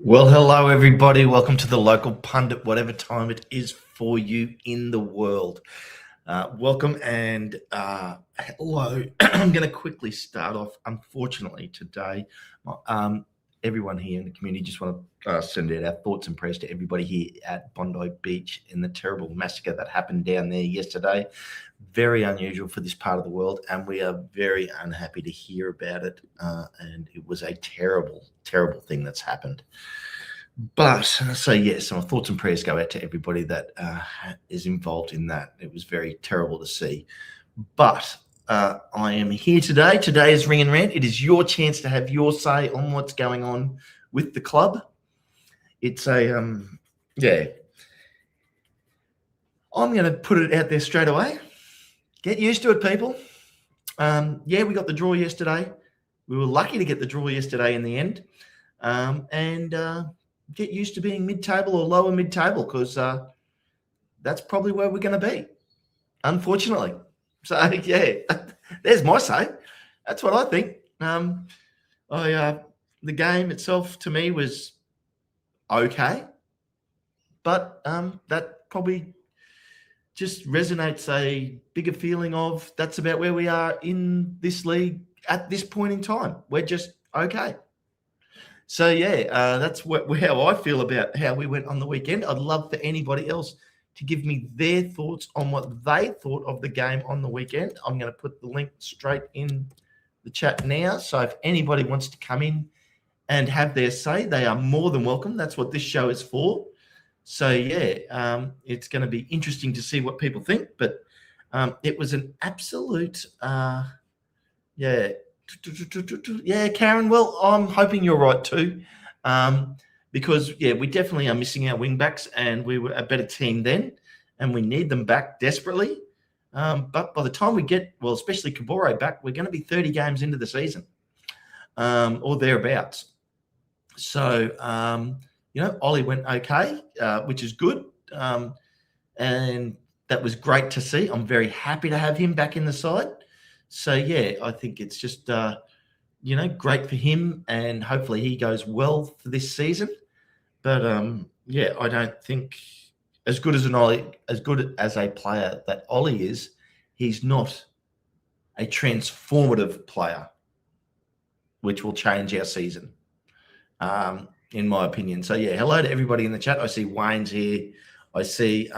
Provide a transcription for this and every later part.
Well, hello, everybody. Welcome to the local pundit, whatever time it is for you in the world. Welcome and hello. I'm going to quickly start off. Unfortunately, today, everyone here in the community just want to send out our thoughts and prayers to everybody here at Bondi Beach in the terrible massacre that happened down there yesterday. Very unusual for this part of the world, and we are very unhappy to hear about it. And it was a terrible, terrible thing that's happened. But so yes, my thoughts and prayers go out to everybody that is involved in that. It was very terrible to see. But I am here today. Today is Ring and Rant. It is your chance to have your say on what's going on with the club. It's a I'm going to put it out there straight away. Get used to it, people. We got the draw yesterday. We were lucky to get the draw yesterday in the end. Get used to being mid-table or lower mid-table because that's probably where we're going to be, unfortunately. So, there's my say. That's what I think. The game itself to me was okay, but that probably just resonates a bigger feeling of that's about where we are in this league at this point in time. We're just okay. So, that's how I feel about how we went on the weekend. I'd love for anybody else to give me their thoughts on what they thought of the game on the weekend. I'm going to put the link straight in the chat now. So if anybody wants to come in and have their say, they are more than welcome. That's what this show is for. So, it's going to be interesting to see what people think. But it was an absolute, Karen, well, I'm hoping you're right too, because, we definitely are missing our wing-backs, and we were a better team then, and we need them back desperately. But by the time we get, especially Kabore back, we're going to be 30 games into the season or thereabouts. So, Ollie went okay, which is good, and that was great to see. I'm very happy to have him back in the side. So, I think it's just, great for him, and hopefully he goes well for this season. But, I don't think as good as a player that Ollie is, he's not a transformative player, which will change our season, in my opinion. So, hello to everybody in the chat. I see Wayne's here. I see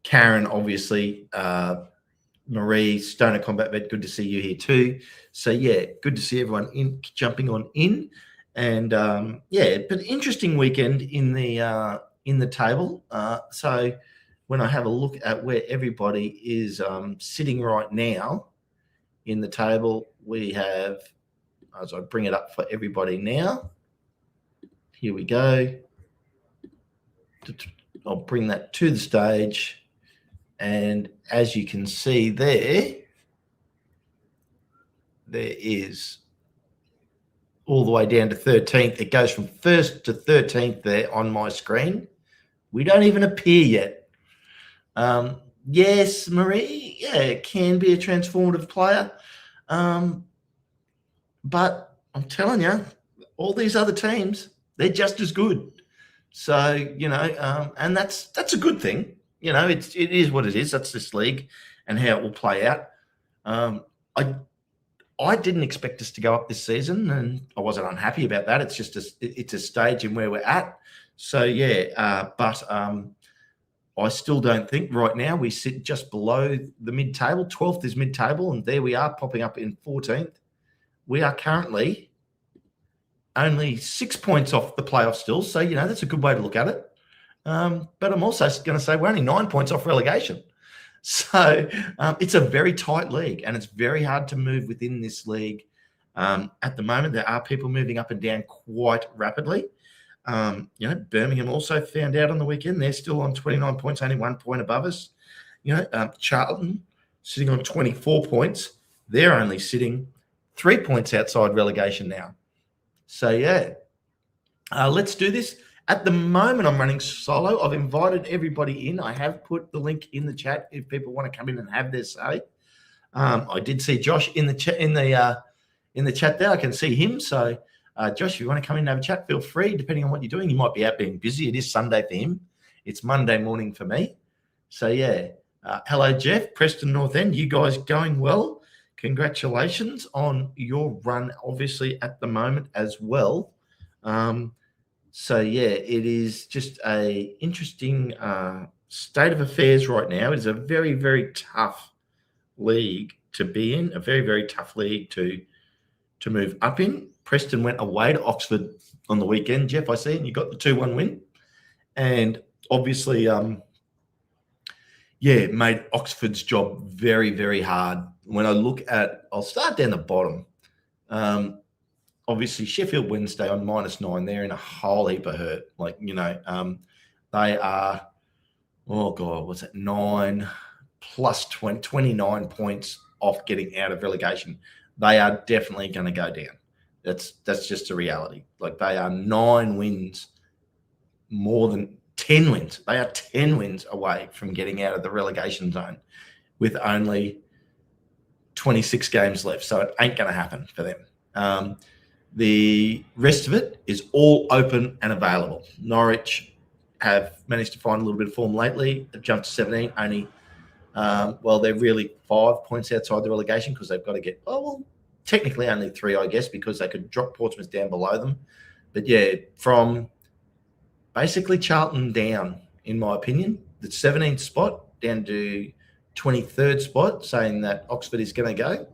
Karen, obviously, Marie, Stoner Combat Vet, good to see you here too. So, good to see everyone jumping on in. And, but interesting weekend in the table. So when I have a look at where everybody is sitting right now in the table, we have, as I bring it up for everybody now, here we go. I'll bring that to the stage. And as you can see there is all the way down to 13th. It goes from 1st to 13th there on my screen. We don't even appear yet. Yes, Marie, it can be a transformative player. But I'm telling you, all these other teams, they're just as good. So, and that's a good thing. It is what it is. That's this league and how it will play out. I didn't expect us to go up this season, and I wasn't unhappy about that. It's just it's a stage in where we're at. So, but I still don't think right now we sit just below the mid-table. 12th is mid-table, and there we are popping up in 14th. We are currently only 6 points off the playoff still. So, that's a good way to look at it. But I'm also going to say we're only 9 points off relegation. So it's a very tight league, and it's very hard to move within this league. At the moment, there are people moving up and down quite rapidly. Birmingham also found out on the weekend. They're still on 29 points, only 1 point above us. Charlton sitting on 24 points. They're only sitting 3 points outside relegation now. So, let's do this. At the moment, I'm running solo. I've invited everybody in. I have put the link in the chat if people want to come in and have their say. I did see Josh in the chat there. I can see him. So Josh, if you want to come in and have a chat, feel free. Depending on what you're doing, you might be out being busy. It is Sunday for him. It's Monday morning for me. So, yeah. Hello, Jeff, Preston North End. You guys going well? Congratulations on your run, obviously, at the moment as well. So, yeah, it is just a interesting state of affairs right now. It is a very, very tough league to be in, a very, very tough league to move up in. Preston went away to Oxford on the weekend. Jeff, I see, and you got the 2-1 win. And obviously, made Oxford's job very, very hard. When I look at, I'll start down the bottom. Obviously, Sheffield Wednesday on -9, they're in a whole heap of hurt. Like, they are, what's it, 9 plus 20, 29 points off getting out of relegation. They are definitely going to go down. That's just a reality. Like, they are 9 wins, more than 10 wins. They are 10 wins away from getting out of the relegation zone with only 26 games left. So it ain't going to happen for them. The rest of it is all open and available. Norwich have managed to find a little bit of form lately. They've jumped to 17, only, they're really 5 points outside the relegation because they've got to get, technically only 3, I guess, because they could drop Portsmouth down below them. But, yeah, from basically Charlton down, in my opinion, the 17th spot down to 23rd spot, saying that Oxford is going to go.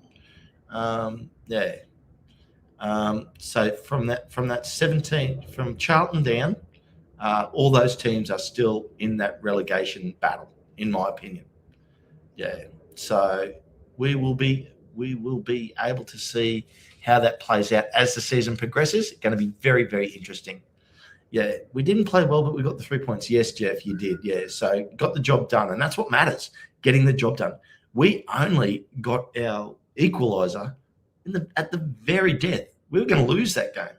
So from that 17th, from Charlton down, all those teams are still in that relegation battle, in my opinion. Yeah. So we will be able to see how that plays out as the season progresses. It's going to be very, very interesting. Yeah, we didn't play well, but we got the 3 points. Yes, Jeff, you did. Yeah, so got the job done, and that's what matters, getting the job done. We only got our equaliser at the very death. We were going to lose that game.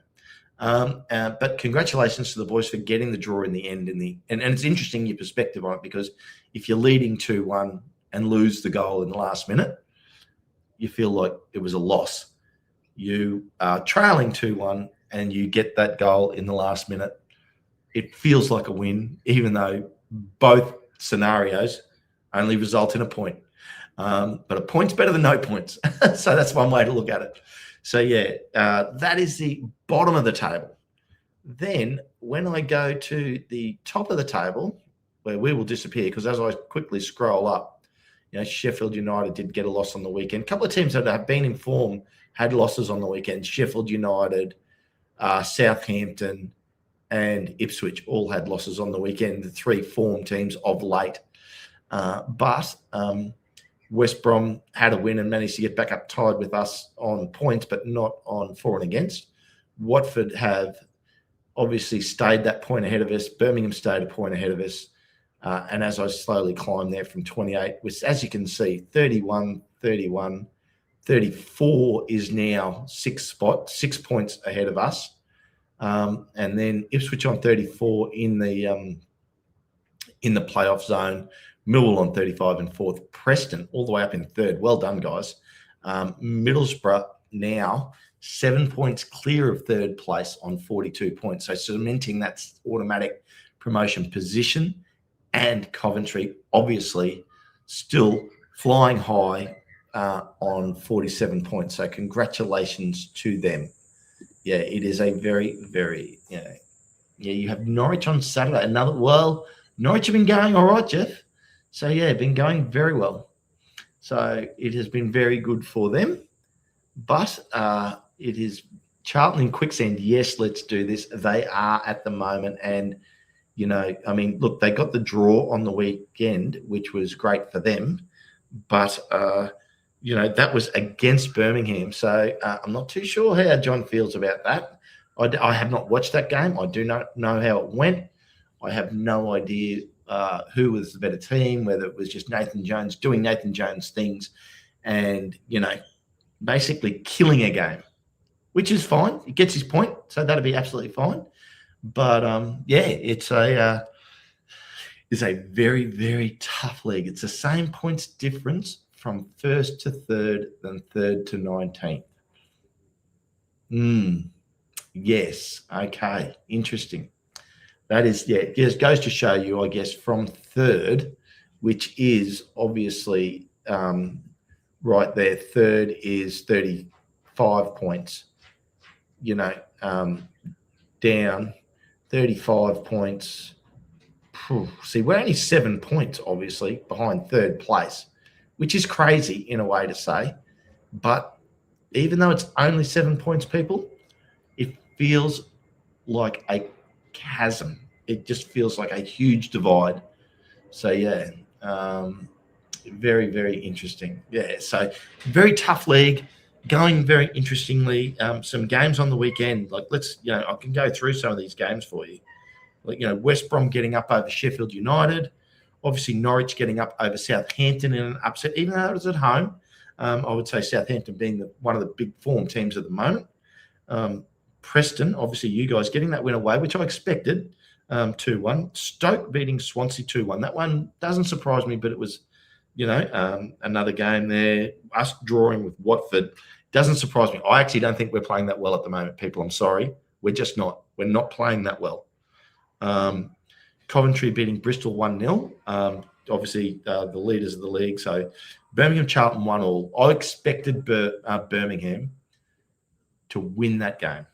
But congratulations to the boys for getting the draw in the end. And it's interesting your perspective on it, because if you're leading 2-1 and lose the goal in the last minute, you feel like it was a loss. You are trailing 2-1 and you get that goal in the last minute. It feels like a win, even though both scenarios only result in a point. But a point's better than no points. So that's one way to look at it. So, yeah, that is the bottom of the table. Then when I go to the top of the table, where we will disappear, because as I quickly scroll up, Sheffield United did get a loss on the weekend. A couple of teams that have been in form had losses on the weekend. Sheffield United, Southampton, and Ipswich all had losses on the weekend, the 3 form teams of late. But West Brom had a win and managed to get back up tied with us on points, but not on for and against. Watford have obviously stayed that point ahead of us. Birmingham stayed a point ahead of us. And as I slowly climb there from 28, which, as you can see, 31, 31, 34 is now 6 points ahead of us. And then Ipswich on 34 in the playoff zone. Millwall on 35 and 4th. Preston all the way up in 3rd. Well done, guys. Middlesbrough now 7 points clear of 3rd place on 42 points. So cementing that automatic promotion position. And Coventry, obviously, still flying high on 47 points. So congratulations to them. Yeah, it is a very, very, you have Norwich on Saturday. Norwich have been going all right, Jeff. So, yeah, been going very well. So it has been very good for them. But it is Charlton in quicksand. Yes, let's do this. They are at the moment. And, look, they got the draw on the weekend, which was great for them. But, that was against Birmingham. So I'm not too sure how John feels about that. I have not watched that game. I do not know how it went. I have no idea who was the better team, whether it was just Nathan Jones doing Nathan Jones things and, basically killing a game, which is fine. He gets his point, so that'll be absolutely fine. But, it's a very, very tough league. It's the same points difference from 1st to 3rd than 3rd to 19th. Yes. Okay. Interesting. That is, yeah, it just goes to show you, I guess, from third, which is obviously right there. Third is 35 points, down 35 points. See, we're only 7 points, obviously, behind third place, which is crazy in a way to say. But even though it's only 7 points, people, it feels like a chasm. It just feels like a huge divide. So, yeah, very, very interesting. Yeah, so very tough league, going very interestingly. Some games on the weekend. Like, I can go through some of these games for you. Like, West Brom getting up over Sheffield United. Obviously, Norwich getting up over Southampton in an upset, even though it was at home. I would say Southampton being one of the big form teams at the moment. Preston, obviously, you guys getting that win away, which I expected, 2-1. Stoke beating Swansea 2-1. That one doesn't surprise me, but it was, another game there. Us drawing with Watford doesn't surprise me. I actually don't think we're playing that well at the moment, people. I'm sorry. We're just not. We're not playing that well. Coventry beating Bristol 1-0. Obviously, the leaders of the league. So Birmingham Charlton 1-1. I expected Birmingham to win that game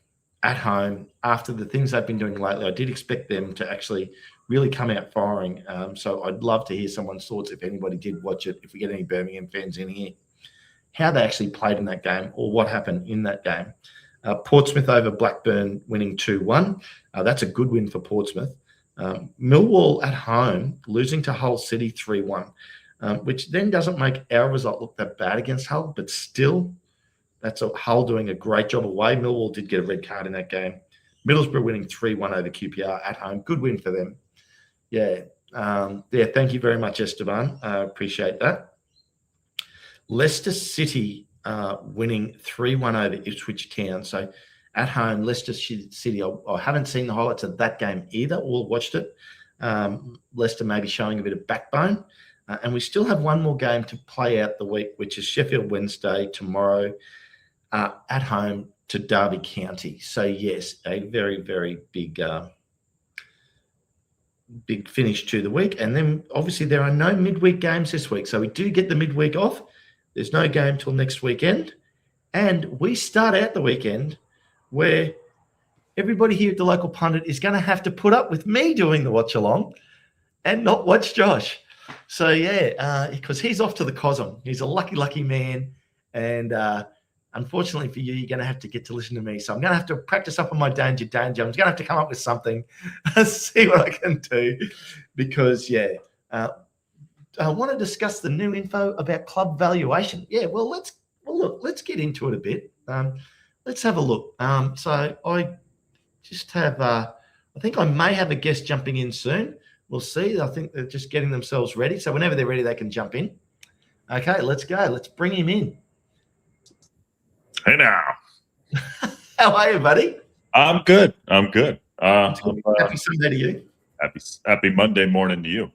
at home after the things they've been doing lately. I did expect them to actually really come out firing. So I'd love to hear someone's thoughts if anybody did watch it, if we get any Birmingham fans in here, how they actually played in that game or what happened in that game. Portsmouth over Blackburn winning 2-1. That's a good win for Portsmouth. Millwall at home losing to Hull City 3-1, which then doesn't make our result look that bad against Hull, but still, that's Hull doing a great job away. Millwall did get a red card in that game. Middlesbrough winning 3-1 over QPR at home. Good win for them. Yeah. Thank you very much, Esteban. Appreciate that. Leicester City winning 3-1 over Ipswich Town. So at home, Leicester City, I haven't seen the highlights of that game either or watched it. Leicester may be showing a bit of backbone. And we still have one more game to play out the week, which is Sheffield Wednesday tomorrow at home to Derby County. So, yes, a very, very big finish to the week. And then, obviously, there are no midweek games this week. So we do get the midweek off. There's no game till next weekend. And we start out the weekend where everybody here at the local pundit is going to have to put up with me doing the watch along and not watch Josh. So, yeah, because he's off to the Cosm. He's a lucky, lucky man. And unfortunately for you, you're going to have to get to listen to me. So I'm going to have to practice up on my danger. I'm going to have to come up with something, see what I can do. Because, I want to discuss the new info about club valuation. Yeah, let's get into it a bit. Let's have a look. So I just have, I think I may have a guest jumping in soon. We'll see. I think they're just getting themselves ready. So whenever they're ready, they can jump in. Okay, let's go. Let's bring him in. Hey now. How are you, buddy? I'm good. Happy Sunday to you. Happy Monday morning to you.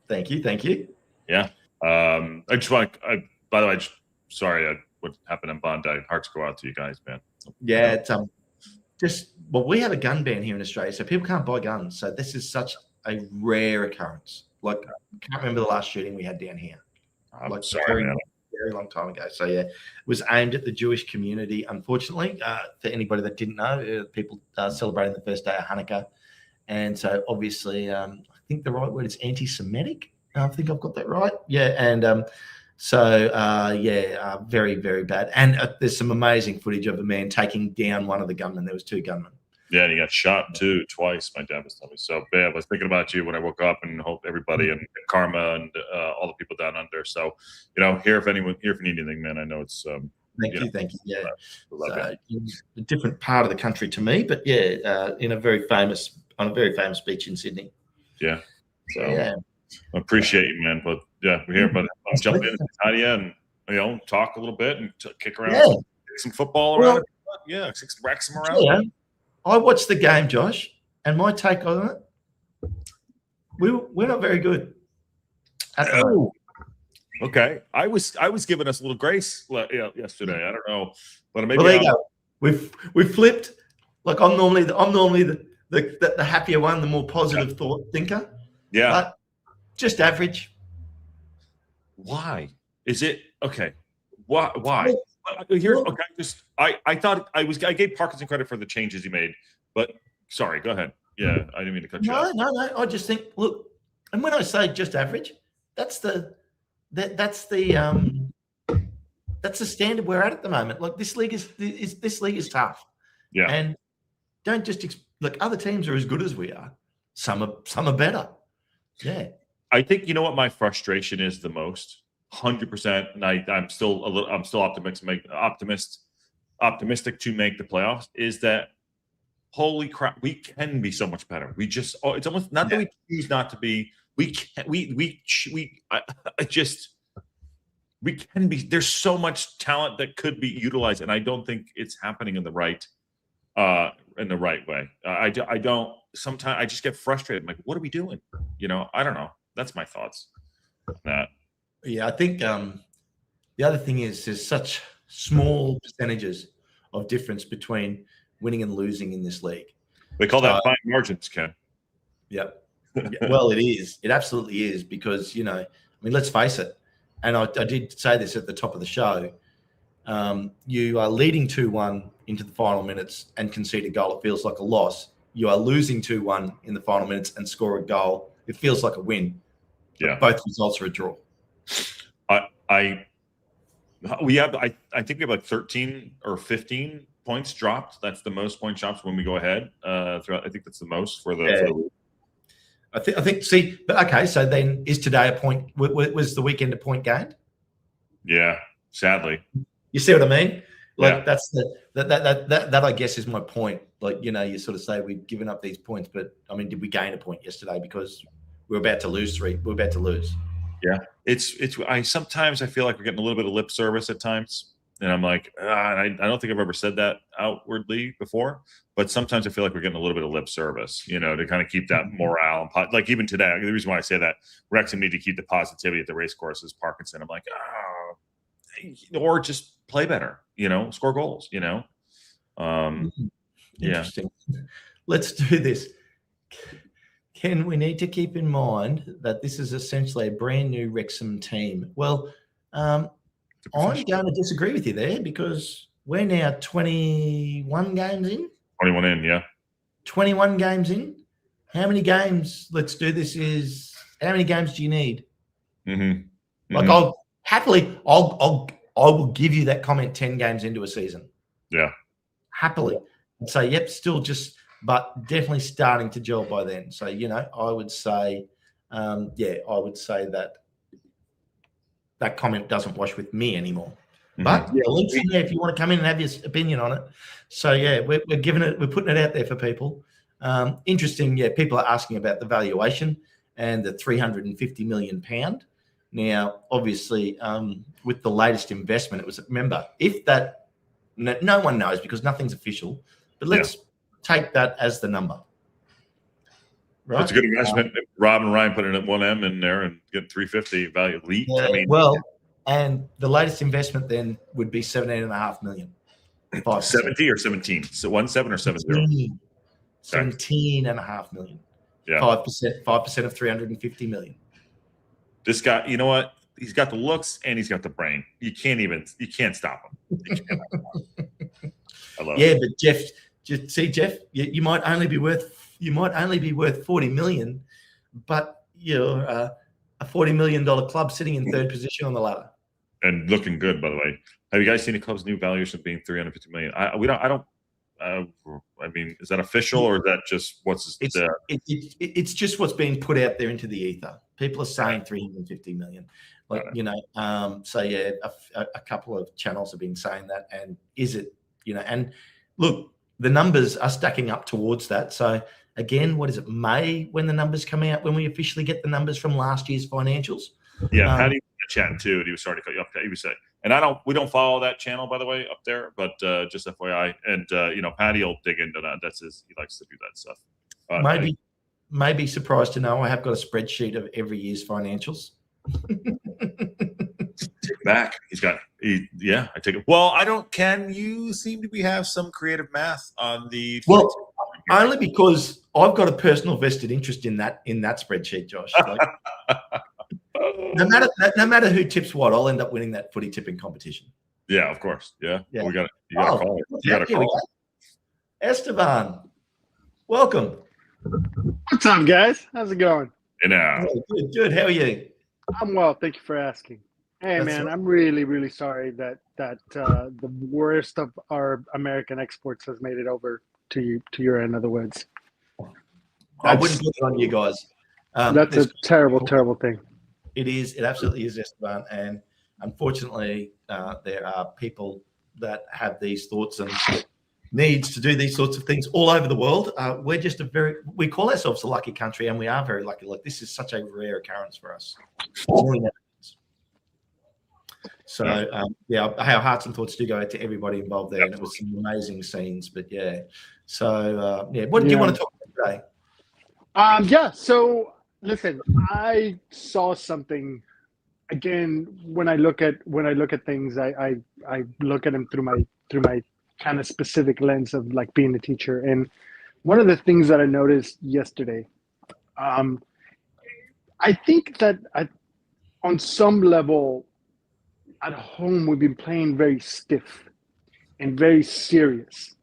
Thank you. Yeah. I just want to, by the way, sorry what happened in Bondi. Hearts go out to you guys, man. Yeah, it's we have a gun ban here in Australia, so people can't buy guns. So this is such a rare occurrence. Like, I can't remember the last shooting we had down here. I'm sorry, man. Very long time ago. So, yeah, it was aimed at the Jewish community, unfortunately. For anybody that didn't know, people celebrating the first day of Hanukkah. And so, obviously, I think the right word is anti-Semitic. I think I've got that right. Yeah, and very, very bad. And there's some amazing footage of a man taking down one of the gunmen. There was two gunmen. Yeah, and he got shot too, twice. My dad was telling me. So, yeah, I was thinking about you when I woke up, and hope everybody and Karma and all the people down under. So, here if you need anything, man, I know it's. Thank you. Yeah, so, a different part of the country to me, but yeah, on a very famous beach in Sydney. Yeah. So yeah, I appreciate you, man. But yeah, we're here. But I'll jump in and tell you, and talk a little bit and kick around, kick some football around. Kick some Wrexham around. Yeah. I watched the game, Josh, and my take on it, we're not very good. Oh, okay. I was giving us a little grace yesterday. I don't know, but maybe there you go. We flipped Like I'm normally the happier one, the more positive thought thinker. Yeah. But just average. Why is it okay? Why? Here's okay. Just I thought I gave Parkinson credit for the changes he made, but sorry, go ahead. Yeah, I didn't mean to cut you off. No. I just think, look, and when I say just average, that's the standard we're at the moment. Like this league is tough. Yeah. And don't just look. Other teams are as good as we are. Some are better. Yeah. I think you know what my frustration is the most. 100%, and I'm still optimistic to make the playoffs. Is that holy crap? We can be so much better. We just it's almost not that we choose not to be. We can. We can be. There's so much talent that could be utilized, and I don't think it's happening in the right way. I don't. Sometimes I just get frustrated. I'm like, what are we doing? I don't know. That's my thoughts on that. Yeah, I think the other thing is there's such small percentages of difference between winning and losing in this league. They call that fine margins, Ken. Yep. Well, it is. It absolutely is because, let's face it. And I did say this at the top of the show. You are leading 2-1 into the final minutes and concede a goal. It feels like a loss. You are losing 2-1 in the final minutes and score a goal. It feels like a win. Yeah. Both results are a draw. I think we have like 13 or 15 points dropped. That's the most point drops when we go ahead. Throughout, I think that's the most for the. I think. See, but okay. So then, is today a point? Was the weekend a point gained? Yeah, sadly. You see what I mean? Like that's that I guess is my point. Like you sort of say we've given up these points, but I mean, did we gain a point yesterday because we're about to lose 3? We're about to lose. Yeah, I sometimes I feel like we're getting a little bit of lip service at times, and I'm like, I don't think I've ever said that outwardly before, but sometimes I feel like we're getting a little bit of lip service, to kind of keep that morale. Like even today, the reason why I say that Wrexham need to keep the positivity at the race course is Parkinson. I'm like, or just play better, score goals, Interesting. Yeah. Let's do this. Ken, we need to keep in mind that this is essentially a brand new Wrexham team. Well, I'm going to disagree with you there because we're now 21 games in. 21 in, yeah. 21 games in. How many games? Let's do this. How many games do you need? Mm-hmm. Like I'll happily, I will give you that comment 10 games into a season. Yeah. Happily. And say, yep, still just. But definitely starting to gel by then. So, I would say, that comment doesn't wash with me anymore. Mm-hmm. But links in there if you want to come in and have your opinion on it. So, we're putting it out there for people. Interesting. Yeah, people are asking about the valuation and the £350 million. Now, obviously, with the latest investment, it was, remember, if that, no one knows because nothing's official, but let's take that as the number. Right? That's a good investment. Rob and Ryan put in at 1M in there and get 350 value leaked. And the latest investment then would be 17.5 million. 5%. 70 or 17? So 17 or 70? 17.5 million. Yeah. 5% of 350 million. This guy, you know what? He's got the looks and he's got the brain. You can't stop him. I love it. But Jeff, you might only be worth 40 million, but you're a $40 million club sitting in third position on the ladder and looking good. By the way, have you guys seen the club's new valuation being 350 million? I mean, is that official or is that just it's just what's being put out there into the ether. People are saying 350 million. Like, a couple of channels have been saying that. And is it, and look, the numbers are stacking up towards that. So again, what is it, May when the numbers come out, when we officially get the numbers from last year's financials? Yeah, Patty was chatting too, and he was starting to cut you off. He was saying, and we don't follow that channel, by the way, up there, but just FYI. And Patty will dig into that. He likes to do that stuff. Maybe surprised to know I have got a spreadsheet of every year's financials. take it back. Yeah, I take it. Well, I don't. Ken, you seem to have some creative math on the. Well, only because I've got a personal vested interest in that spreadsheet, Josh. Like, no matter who tips what, I'll end up winning that footy tipping competition. Yeah, of course. Yeah. Yeah. You got to call it. You got to call it. Esteban, welcome. What's up, guys? How's it going? Good. How are you? I'm well. Thank you for asking. Hey, man, I'm really, really sorry that the worst of our American exports has made it over to your end of the woods. I wouldn't put it on you guys. That's a terrible, terrible thing. It is. It absolutely is, Esteban. And unfortunately, there are people that have these thoughts and needs to do these sorts of things all over the world. We're just we call ourselves a lucky country, and we are very lucky. Like, this is such a rare occurrence for us. So, our hearts and thoughts do go out to everybody involved there. And it was some amazing scenes, but yeah. So, what do you want to talk about today? So listen, I saw something. Again, when I look at things, I look at them through my kind of specific lens of like being a teacher. And one of the things that I noticed yesterday, I think that on some level at home, we've been playing very stiff and very serious.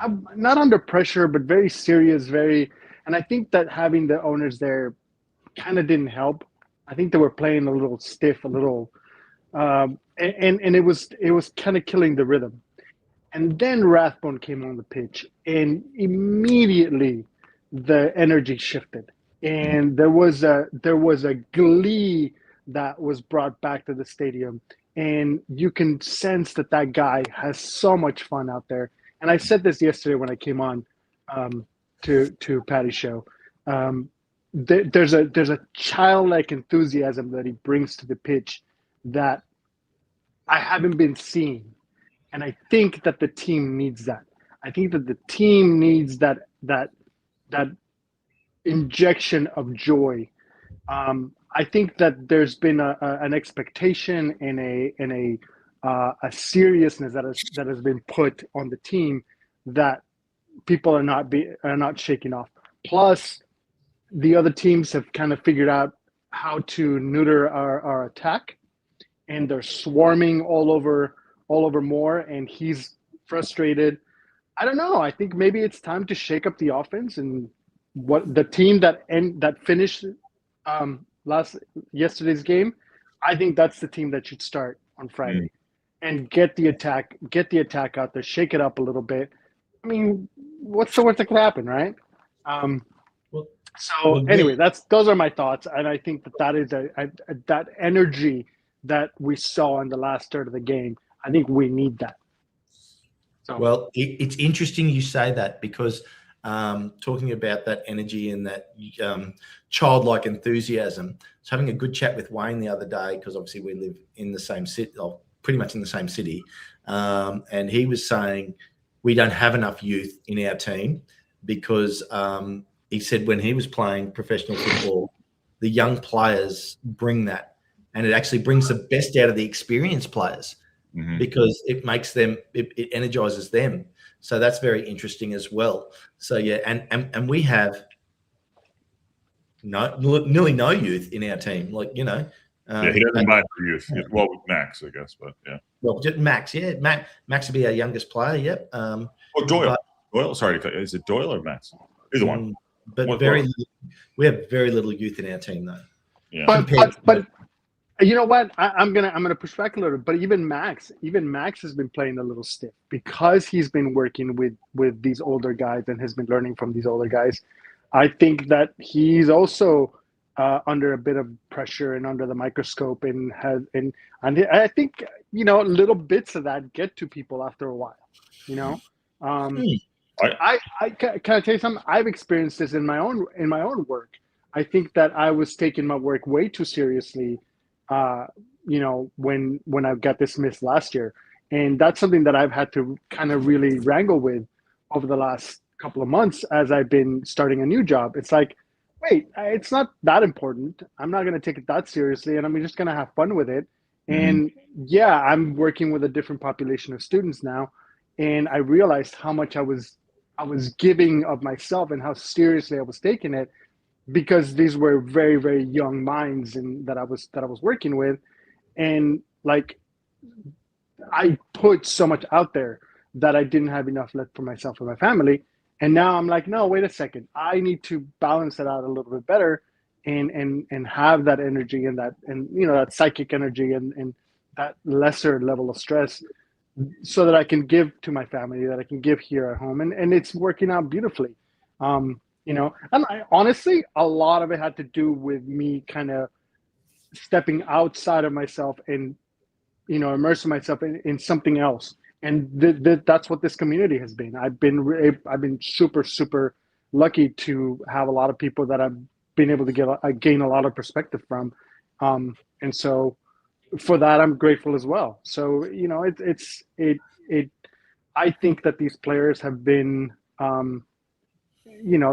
I'm not under pressure, but very serious, and I think that having the owners there kind of didn't help. I think they were playing a little stiff, and it was kind of killing the rhythm. And then Rathbone came on the pitch, and immediately the energy shifted, and there was a glee that was brought back to the stadium, and you can sense that guy has so much fun out there. And I said this yesterday when I came on to Patty's show. There's a childlike enthusiasm that he brings to the pitch that I haven't been seeing, and I think that the team needs that. I think that the team needs that injection of joy. I think that there's been an expectation and a seriousness that has been put on the team that people are not shaking off. Plus, the other teams have kind of figured out how to neuter our attack, and they're swarming all over Moore, and he's frustrated. I don't know. I think maybe it's time to shake up the offense, and what the team that finished yesterday's game, I think that's the team that should start on Friday and get the attack out there, shake it up a little bit. I mean, what's the worst that could happen, right? Anyway, those are my thoughts, and I think that is that energy that we saw in the last third of the game. I think we need that. So. Well, it's interesting you say that, because talking about that energy and that childlike enthusiasm. I was having a good chat with Wayne the other day, because obviously we live in the same city, or pretty much in the same city, and he was saying we don't have enough youth in our team, because he said when he was playing professional football, the young players bring that, and it actually brings the best out of the experienced players, because it makes them, it energizes them. So that's very interesting as well. So yeah, and we have nearly no youth in our team. Like, he doesn't buy for youth. Well, with Max, I guess, but yeah. Well, just Max, yeah, Max would be our youngest player. Yep. Doyle. Doyle. Sorry, is it Doyle or Max? Either one. But we have very little youth in our team, though. Yeah. But you know what? I'm gonna push back a little. But even Max has been playing a little stiff, because he's been working with these older guys and has been learning from these older guys. I think that he's also under a bit of pressure and under the microscope, and I think little bits of that get to people after a while. Can I tell you something? I've experienced this in my own work. I think that I was taking my work way too seriously, when I got dismissed last year, and that's something that I've had to kind of really wrangle with over the last couple of months as I've been starting a new job. It's like, wait, it's not that important. I'm not going to take it that seriously, and I'm just going to have fun with it. And yeah, I'm working with a different population of students now, and I realized how much I was giving of myself and how seriously I was taking it, because these were very, very young minds and that I was working with. And like, I put so much out there that I didn't have enough left for myself and my family. And now I'm like, no, wait a second. I need to balance it out a little bit better, and have that energy and that psychic energy, and that lesser level of stress, so that I can give to my family, that I can give here at home. And it's working out beautifully. And honestly, a lot of it had to do with me kind of stepping outside of myself and immersing myself in something else. And that's what this community has been. I've been super, super lucky to have a lot of people that I've been able to gain a lot of perspective from. And so for that, I'm grateful as well. So, I think that these players have been,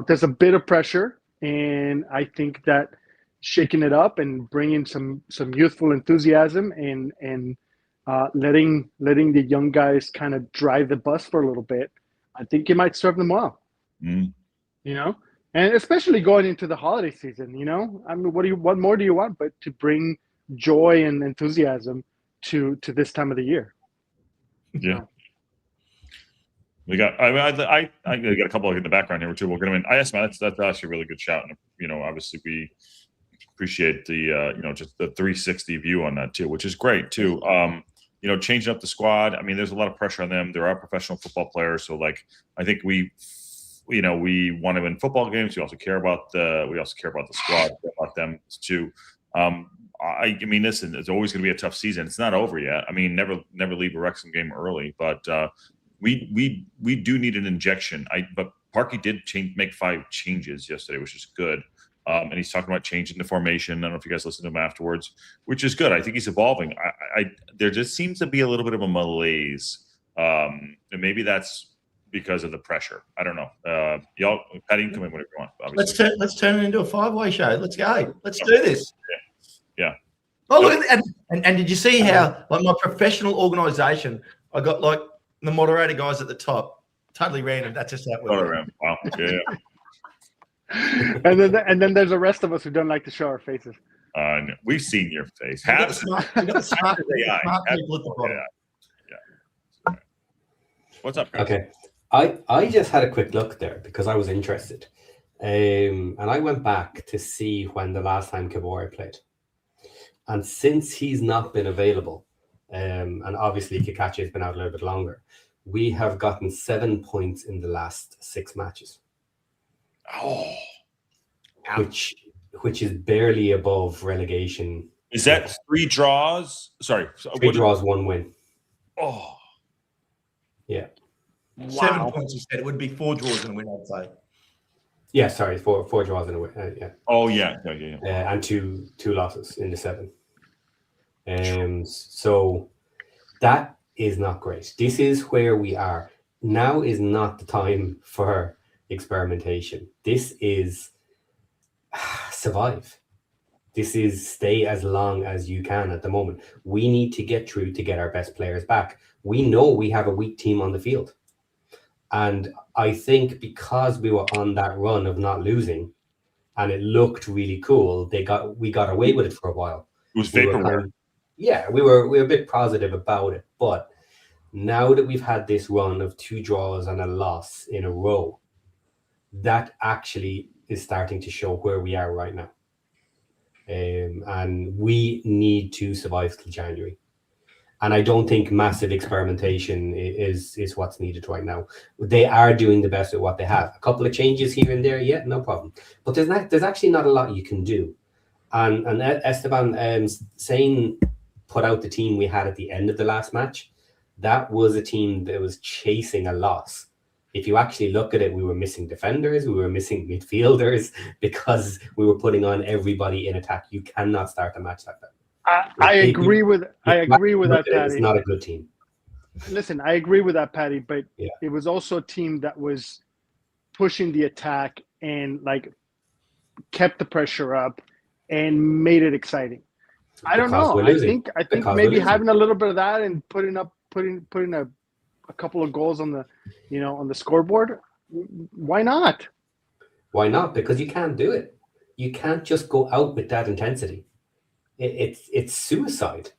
there's a bit of pressure, and I think that shaking it up and bringing some youthful enthusiasm, and letting the young guys kind of drive the bus for a little bit, I think it might serve them well. Mm. And especially going into the holiday season. I mean, what more do you want but to bring joy and enthusiasm to this time of the year? Yeah. We got. I got a couple in the background here too. We're going to. I asked Matt. That's actually a really good shout. And obviously we appreciate the just the 360 view on that too, which is great too. Changing up the squad. I mean, there's a lot of pressure on them. There are professional football players, so like I think we want to win football games. We also care about the squad, care about them too. I mean, listen, it's always going to be a tough season. It's not over yet. I mean, never leave a Wrexham game early, but we do need an injection. But Parkey did make 5 changes yesterday, which is good. And he's talking about changing the formation. I don't know if you guys listened to him afterwards, which is good. I think he's evolving. There just seems to be a little bit of a malaise, and maybe that's because of the pressure. I don't know. Y'all, Patty, you can come in whenever you want. Obviously. Let's turn it into a 5-way show. Let's go. Let's do this. Yeah. Oh, look at that. And did you see how, like, my professional organization, I got like the moderator guys at the top, totally random. That's just that. Wow. Yeah. and then there's the rest of us who don't like to show our faces. No, we've seen your face. You got the smart people at the bottom. Yeah. What's up, guys? Okay. I just had a quick look there because I was interested. And I went back to see when the last time Kabore played. And since he's not been available, and obviously Kikachi has been out a little bit longer, we have gotten 7 points in the last 6 matches. Oh, which is barely above relegation. Is that 3 draws? Sorry, 3 draws, 1 win. Oh, yeah. Wow. 7 points. You said it would be 4 draws and a win, I'd say. Yeah, sorry, four draws and a win. Yeah. Oh yeah. And two losses in the 7. So that is not great. This is where we are. Now is not the time for experimentation. This is survive. This is stay as long as you can at the moment. We need to get through to get our best players back. We know we have a weak team on the field. And I think because we were on that run of not losing and it looked really cool, we got away with it for a while. It was vaporware. We were a bit positive about it. But now that we've had this run of 2 draws and a loss in a row, that actually is starting to show where we are right now. And we need to survive till January. And I don't think massive experimentation is what's needed right now. They are doing the best with what they have. A couple of changes here and there, yeah, no problem. But there's actually not a lot you can do. And Esteban saying put out the team we had at the end of the last match, that was a team that was chasing a loss. If you actually look at it, we were missing defenders, we were missing midfielders because we were putting on everybody in attack. You cannot start a match like that. I agree with that, Patty. It's not a good team. Listen, I agree with that, Patty, but yeah. It was also a team that was pushing the attack and like kept the pressure up and made it exciting. I don't Because know. we're losing. I think Because we're maybe losing. having a little bit of that and putting a couple of goals on the on the scoreboard. Why not? Why not? Because you can't do it. You can't just go out with that intensity. It's suicide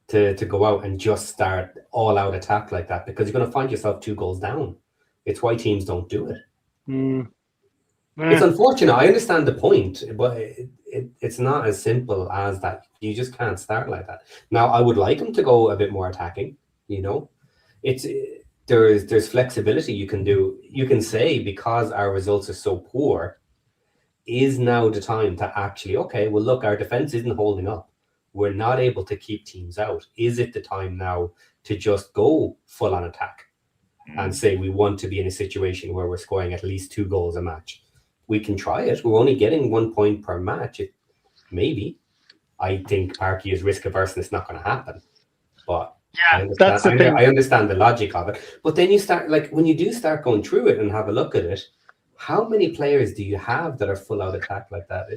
to go out and just start all out attack like that, because you're going to find yourself 2 goals down. It's why teams don't do it. It's unfortunate. I understand the point, but it's not as simple as that. You just can't start like that. Now, I would like them to go a bit more attacking. There's flexibility you can do. You can say, because our results are so poor, is now the time to actually, okay, well, look, our defense isn't holding up. We're not able to keep teams out. Is it the time now to just go full on attack and say we want to be in a situation where we're scoring at least 2 goals a match? We can try it. We're only getting 1 point per match. Maybe. I think Parky is risk averse and it's not going to happen. But that's the thing. I understand the logic of it. But then you start, like, when you do start going through it and have a look at it, how many players do you have that are full out attack like that?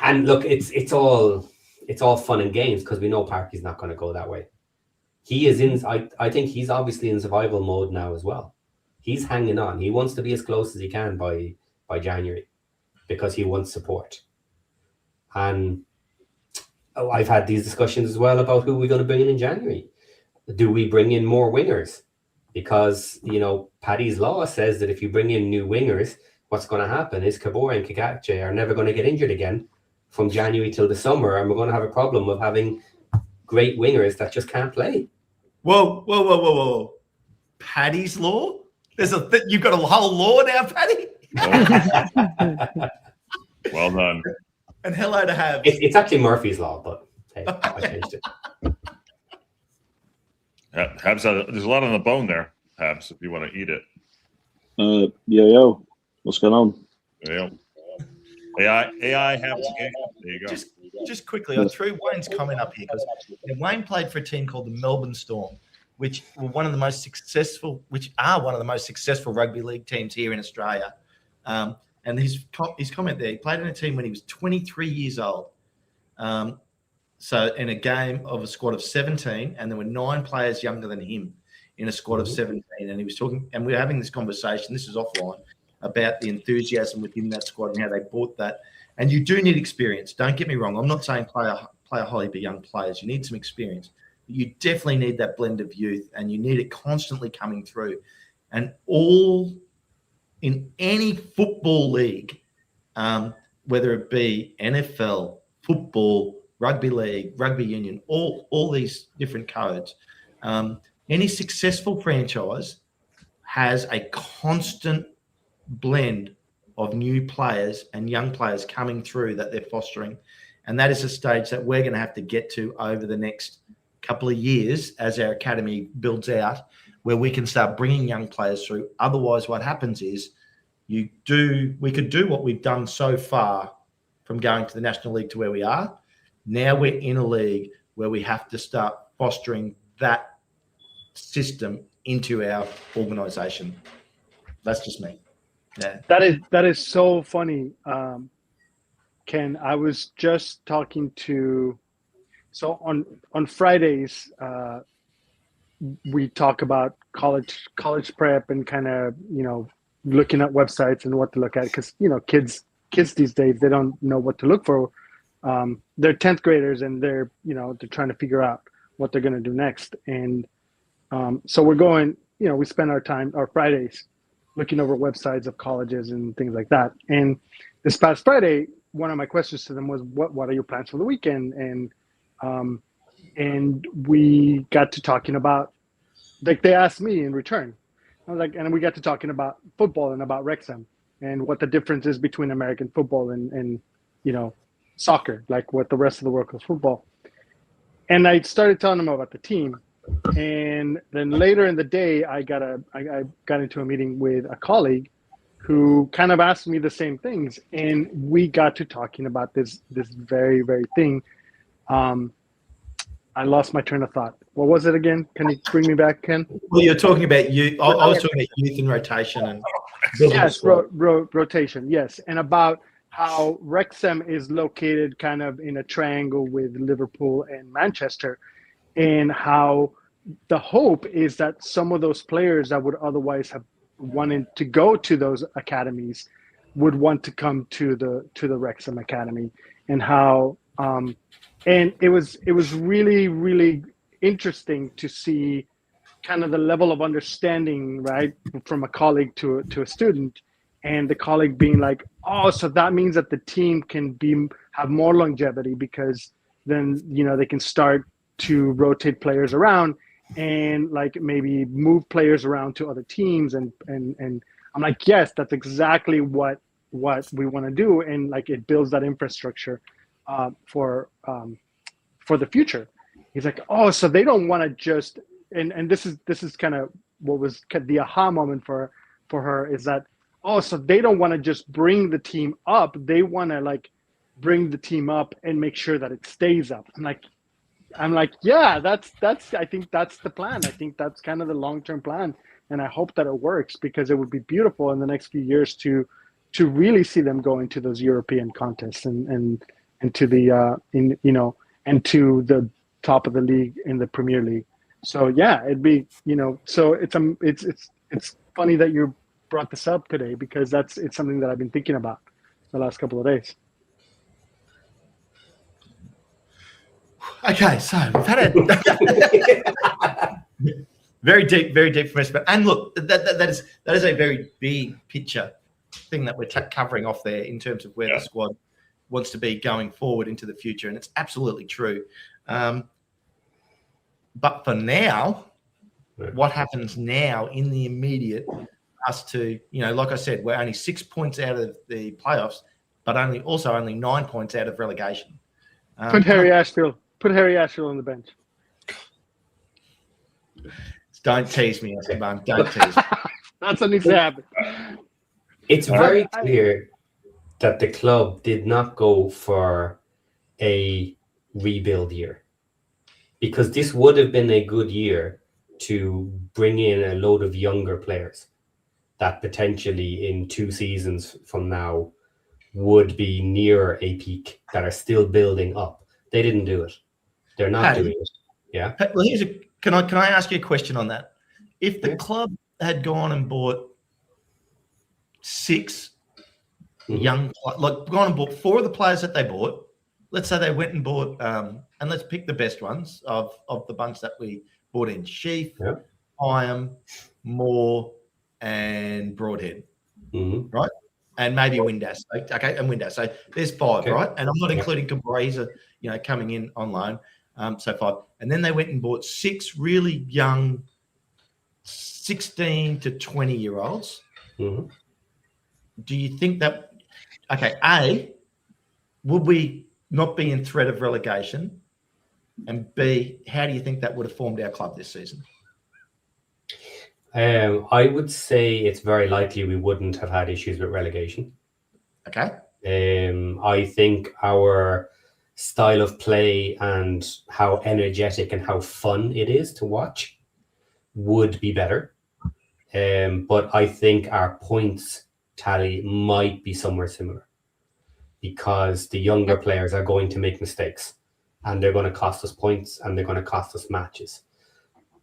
And look, it's all fun and games because we know Parky's not going to go that way. He is in. I think he's obviously in survival mode now as well. He's hanging on. He wants to be as close as he can by January because he wants support. And I've had these discussions as well about who we're going to bring in January. Do we bring in more wingers? Because, Paddy's Law says that if you bring in new wingers, what's going to happen is Kabor and Kagache are never going to get injured again from January till the summer, and we're going to have a problem of having great wingers that just can't play. Whoa. Paddy's Law? You've got a whole law now, Paddy? Well done. And hello to Habs. It's actually Murphy's Law, but hey, I changed it. Habs, there's a lot on the bone there, Habs, if you want to eat it. Yo. What's going on? Yeah. AI Habs game. There you go. Just quickly, I threw Wayne's comment up here because Wayne played for a team called the Melbourne Storm, which are one of the most successful rugby league teams here in Australia. And his comment there, he played in a team when he was 23 years old. So in a game of a squad of 17, and there were 9 players younger than him in a squad of 17. And he was talking, and we were having this conversation, this is offline, about the enthusiasm within that squad and how they bought that. And you do need experience. Don't get me wrong. I'm not saying play a wholly but young players. You need some experience. You definitely need that blend of youth, and you need it constantly coming through. And all in any football league, whether it be NFL, football, rugby league, rugby union, all these different codes, any successful franchise has a constant blend of new players and young players coming through that they're fostering. And that is a stage that we're going to have to get to over the next couple of years as our academy builds out, where we can start bringing young players through. Otherwise, what happens is we could do what we've done so far from going to the National League to where we are. Now we're in a league where we have to start fostering that system into our organisation. That's just me. Yeah. That is so funny, Ken. I was just talking to, so on Fridays, we talk about college prep and kind of looking at websites and what to look at, because kids these days, they don't know what to look for. They're 10th graders and they're trying to figure out what they're going to do next, and so we're going. We spend our Fridays looking over websites of colleges and things like that. And this past Friday, one of my questions to them was, what are your plans for the weekend? And we got to talking about, like, they asked me in return. I was like, and we got to talking about football and about Wrexham and what the difference is between American football and soccer, like what the rest of the world calls football. And I started telling them about the team. And then later in the day, I got into a meeting with a colleague who kind of asked me the same things, and we got to talking about this very, very thing. I lost my train of thought. What was it again? Can you bring me back, Ken? Well, you're talking about youth. I was talking about youth in rotation, and Yes, rotation. Yes, and about how Wrexham is located kind of in a triangle with Liverpool and Manchester, and how the hope is that some of those players that would otherwise have wanted to go to those academies would want to come to the Wrexham Academy, and how and it was really interesting to see kind of the level of understanding, right, from a colleague to a student, and the colleague being like, oh, so that means that the team can have more longevity, because then they can start to rotate players around and like maybe move players around to other teams, and I'm like, yes, that's exactly what we want to do, and like it builds that infrastructure for the future. He's like, oh, so they don't want to just and this is kind of what was the aha moment for her, is that, oh, so they don't want to just bring the team up, they want to like bring the team up and make sure that it stays up. I'm like, yeah, that's I think that's the plan. I think that's kind of the long-term plan, and I hope that it works, because it would be beautiful in the next few years to really see them go into those European contests and to the and to the top of the league in the Premier League. So yeah, it'd be so it's funny that you brought this up today, because it's something that I've been thinking about the last couple of days. Okay, so we've had a very deep from us, and look, that is a very big picture thing that we're covering off there in terms of where the squad wants to be going forward into the future, and it's absolutely true. But for now, what happens now in the immediate, us to, like I said, we're only 6 points out of the playoffs, but only 9 points out of relegation. Put Harry Ashfield on the bench. Don't tease me, Esteban. Don't tease me. That's what needs to happen. It's very clear that the club did not go for a rebuild year, because this would have been a good year to bring in a load of younger players that potentially in 2 seasons from now would be near a peak, that are still building up. They didn't do it. They're not doing it. Yeah. Well, can I ask you a question on that? If the club had gone and bought 6 young, like gone and bought 4 of the players that they bought, let's say they went and bought, and let's pick the best ones of the bunch that we bought in: Sheath, Hyam, Moore, and Broadhead, right? And maybe Windass. Okay, and Windass. So there's 5, right? And I'm not including Cabrera, coming in on loan. So 5. And then they went and bought 6 really young 16 to 20-year-olds. Do you think that, A, would we not be in threat of relegation? And B, how do you think that would have formed our club this season? I would say it's very likely we wouldn't have had issues with relegation. Okay. I think our style of play and how energetic and how fun it is to watch would be better. But I think our points tally might be somewhere similar, because the younger players are going to make mistakes, and they're going to cost us points, and they're going to cost us matches.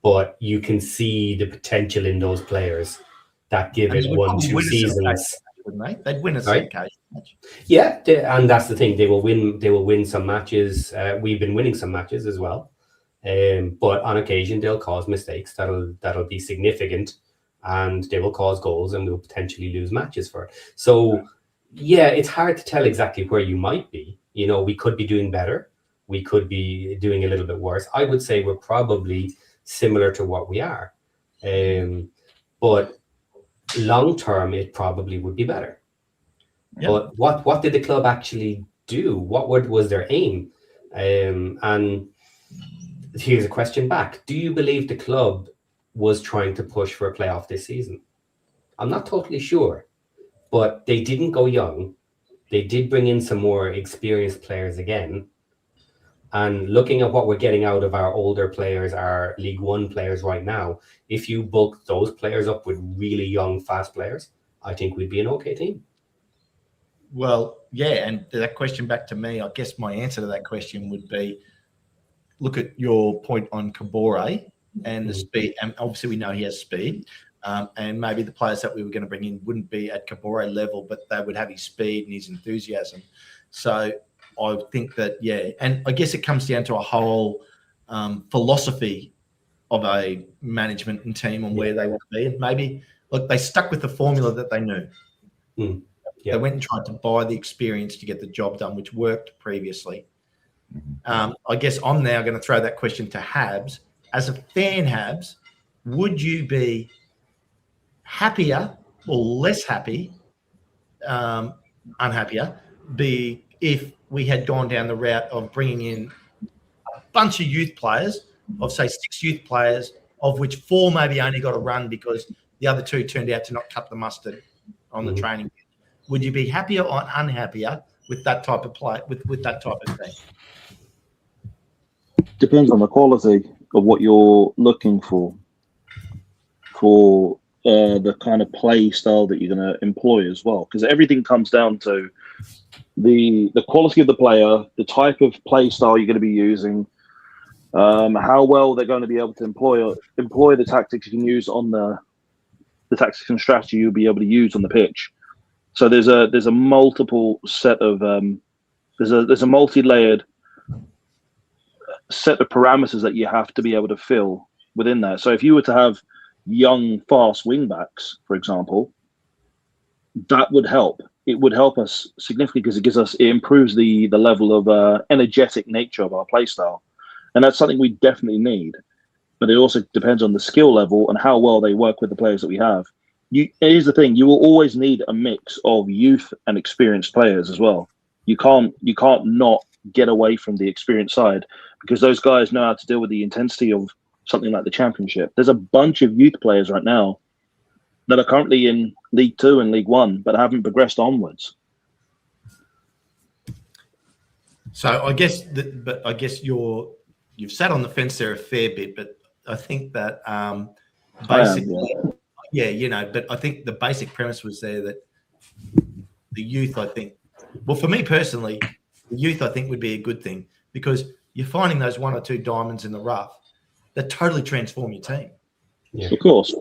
But you can see the potential in those players that give it 1-2 seasons. They'd win a certification match. Yeah, and that's the thing. They will win some matches. We've been winning some matches as well. But on occasion they'll cause mistakes that'll be significant, and they will cause goals, and we'll potentially lose matches for it. So yeah, it's hard to tell exactly where you might be. We could be doing better. We could be doing a little bit worse. I would say we're probably similar to what we are. But long term, it probably would be better. Yep. But what did the club actually do? What was their aim? And here's a question back. Do you believe the club was trying to push for a playoff this season? I'm not totally sure, but they didn't go young. They did bring in some more experienced players again. And looking at what we're getting out of our older players, our League One players right now, if you bulk those players up with really young, fast players, I think we'd be an okay team. Well, yeah, and that question back to me, I guess my answer to that question would be, look at your point on Kabore and the speed, and obviously we know he has speed, and maybe the players that we were going to bring in wouldn't be at Kabore level, but they would have his speed and his enthusiasm. So I think that, yeah, and I guess it comes down to a whole philosophy of a management and team on where they want to be. And maybe, look, they stuck with the formula that they knew. Yeah. They went and tried to buy the experience to get the job done, which worked previously. I guess I'm now going to throw that question to Habs. As a fan, Habs, would you be happier or less happy, unhappier, if we had gone down the route of bringing in a bunch of youth players, of say 6 youth players, of which 4 maybe only got a run because the other 2 turned out to not cut the mustard on the training? Would you be happier or unhappier with that type of play, with that type of thing? Depends on the quality of what you're looking for the kind of play style that you're going to employ as well, because everything comes down to the quality of the player, the type of play style you're going to be using, how well they're going to be able to employ the tactics you can use on the tactics and strategy you'll be able to use on the pitch. So there's a multiple set of there's a multi-layered set of parameters that you have to be able to fill within that. So if you were to have young, fast wingbacks, for example, that would help. It would help us significantly because it improves the level of energetic nature of our play style, and that's something we definitely need. But it also depends on the skill level and how well they work with the players that we have. Here's the thing: you will always need a mix of youth and experienced players as well. You can't not get away from the experienced side, because those guys know how to deal with the intensity of something like the Championship. There's a bunch of youth players right now that are currently in League 2 and League 1 but haven't progressed onwards. So I guess you've sat on the fence there a fair bit, but I think that basically, but I think the basic premise was there that the youth, I think, well, for me personally, the youth I think would be a good thing, because you're finding those 1 or 2 diamonds in the rough that totally transform your team. Yeah. Of course.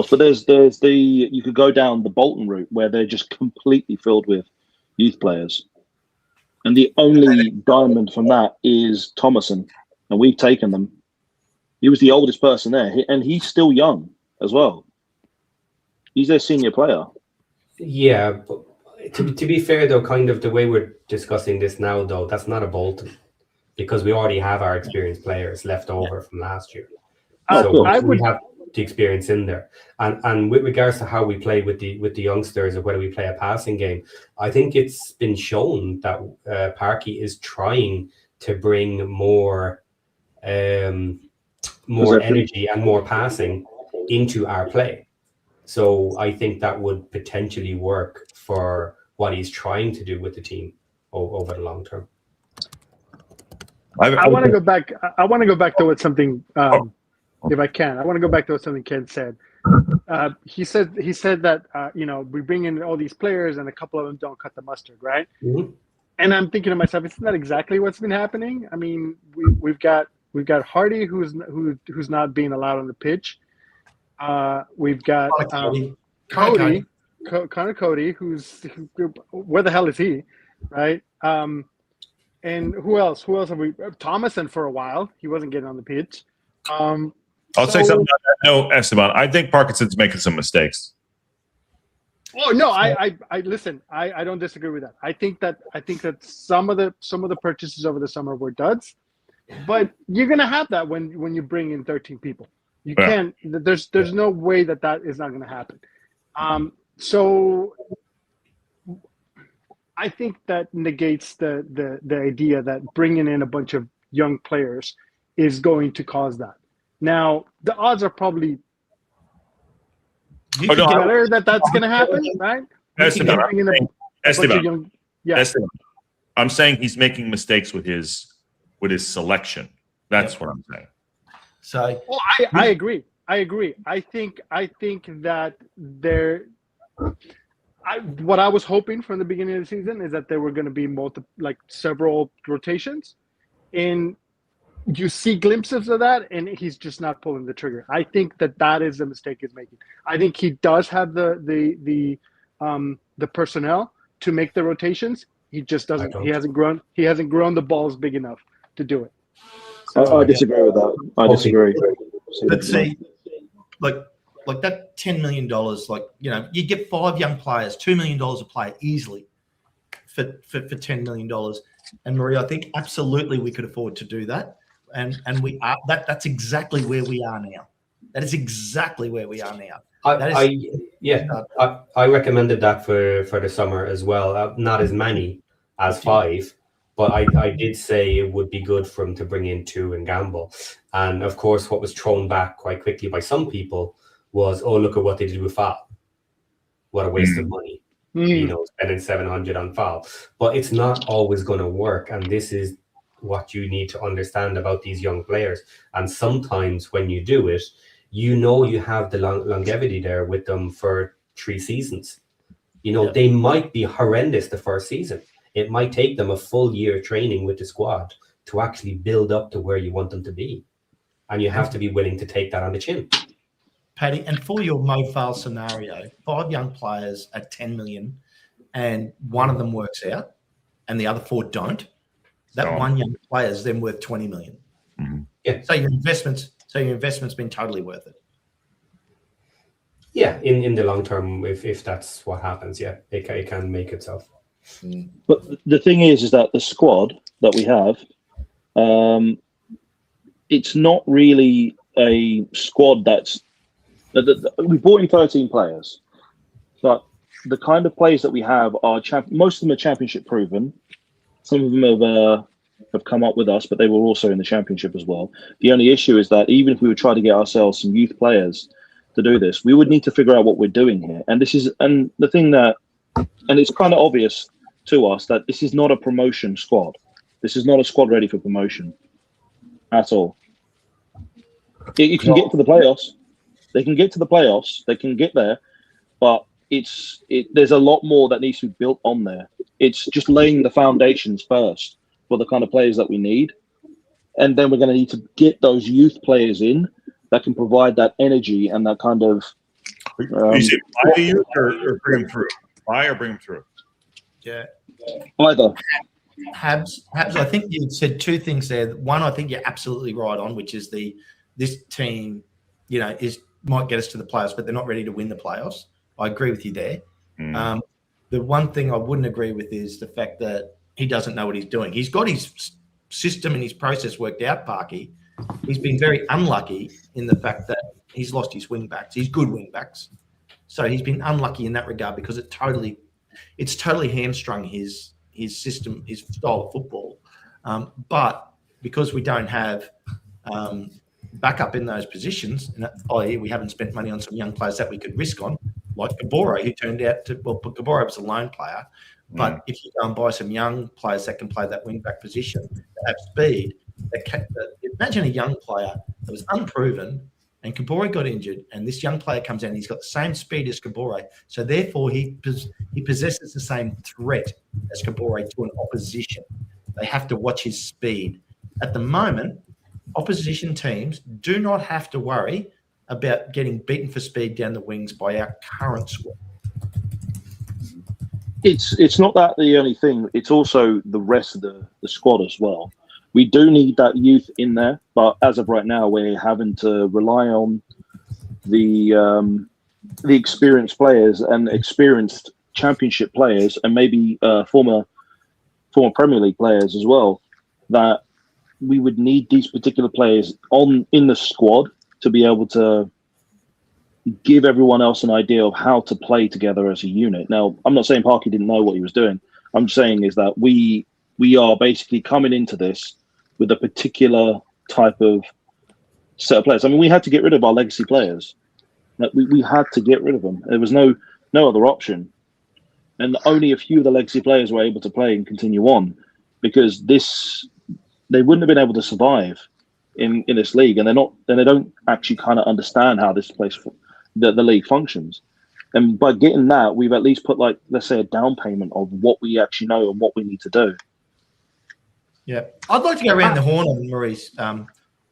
But there's you could go down the Bolton route where they're just completely filled with youth players. And the only diamond from that is Thomason. And we've taken them. He was the oldest person there. And he's still young as well. He's their senior player. Yeah, but to be fair, though, kind of the way we're discussing this now, though, that's not a Bolton, because we already have our experienced players left over from last year. So we have the experience in there. And with regards to how we play with the youngsters, or whether we play a passing game, I think it's been shown that Parky is trying to bring more energy and more passing into our play. So I think that would potentially work for what he's trying to do with the team over the long term. I want to go back. I want to go back to what something, if I can. I want to go back to what something Ken said. He said that we bring in all these players and a couple of them don't cut the mustard, right? Mm-hmm. And I'm thinking to myself, isn't that exactly what's been happening? I mean, we've got Hardy who's not being allowed on the pitch. We've got Connor Cody, who's where the hell is he, right? And who else? Who else have we? Thomason for a while. He wasn't getting on the pitch. I'll say something about that. No, Esteban. I think Parkinson's making some mistakes. Oh no, I listen. I don't disagree with that. I think that some of the purchases over the summer were duds, but you're gonna have that when you bring in 13 people. You can't. There's no way that is not gonna happen. So I think that negates the idea that bringing in a bunch of young players is going to cause that. Now, the odds are probably better that's going to happen, right? Esteban, I'm saying he's making mistakes with his selection. That's what I'm saying. So, I agree. I think that what I was hoping from the beginning of the season is that there were going to be several rotations, and you see glimpses of that, and he's just not pulling the trigger. I think that is the mistake he's making. I think he does have the personnel to make the rotations. He just doesn't. He hasn't grown. He hasn't grown the balls big enough to do it. So, I disagree with that. I disagree. But see, like that $10 million, you get 5 young players, $2 million a player easily for $10 million. And Marie, I think absolutely we could afford to do that. And we are that's exactly where we are now. That is exactly where we are now. I recommended that for the summer as well. Not as many as 5, but I did say it would be good for him to bring in 2 and gamble. And of course, what was thrown back quite quickly by some people was, oh, look at what they did with Foul. What a waste of money. Spending 700 on Foul. But it's not always going to work. And this is what you need to understand about these young players. And sometimes when you do it, you have the longevity there with them for 3 seasons. They might be horrendous the first season. It might take them a full year training with the squad to actually build up to where you want them to be. And you have to be willing to take that on the chin. Paddy, and for your Mo Foul scenario, 5 young players at 10 million and one of them works out and the other 4 don't, that one young player is then worth 20 million. Mm-hmm. Yeah. So your investment's been totally worth it. Yeah, in the long term, if that's what happens, it can make itself. But the thing is that the squad that we have, it's not really a squad that's. We brought in 13 players, but the kind of players that we have are most of them are championship proven. Some of them have come up with us, but they were also in the championship as well. The only issue is that even if we would try to get ourselves some youth players to do this, we would need to figure out what we're doing here. And the thing that, and it's kind of obvious to us that this is not a promotion squad. This is not a squad ready for promotion at all. You can get to the playoffs. They can get to the playoffs. They can get there, but there's a lot more that needs to be built on there. It's just laying the foundations first for the kind of players that we need, and then we're going to need to get those youth players in that can provide that energy and that kind of. You say buy the youth or bring them through? Buy or bring them through? Yeah. Either. Habs, I think you said 2 things there. One, I think you're absolutely right on, which is this team, might get us to the playoffs, but they're not ready to win the playoffs. I agree with you there. The one thing I wouldn't agree with is the fact that he doesn't know what he's doing. He's got his system and his process worked out, Parky. He's been very unlucky in the fact that he's lost his wing backs. He's good wing backs. So he's been unlucky in that regard because it's totally hamstrung his system, his style of football. But because we don't have backup in those positions, i.e. we haven't spent money on some young players that we could risk on, like Gabora, who turned out to, Gabora was a lone player, but if you go and buy some young players that can play that wing-back position, that have speed, imagine a young player that was unproven and Gabora got injured and this young player comes in and he's got the same speed as Gabora, so therefore he possesses the same threat as Gabora to an opposition. They have to watch his speed. At the moment, opposition teams do not have to worry about getting beaten for speed down the wings by our current squad. It's not that the only thing. It's also the rest of the squad as well. We do need that youth in there, but as of right now, we're having to rely on the experienced players and experienced championship players, and maybe former Premier League players as well. That we would need these particular players in the squad to be able to give everyone else an idea of how to play together as a unit. Now, I'm not saying Parky didn't know what he was doing. I'm saying is that we are basically coming into this with a particular type of set of players. I mean, we had to get rid of our legacy players. Like we had to get rid of them. There was no other option. And only a few of the legacy players were able to play and continue on, because they wouldn't have been able to survive in this league, and they don't actually kind of understand how this place, the league functions. And by getting that, we've at least put, like, let's say, a down payment of what we actually know and what we need to do. Yeah, I'd like to go around the horn on Marie's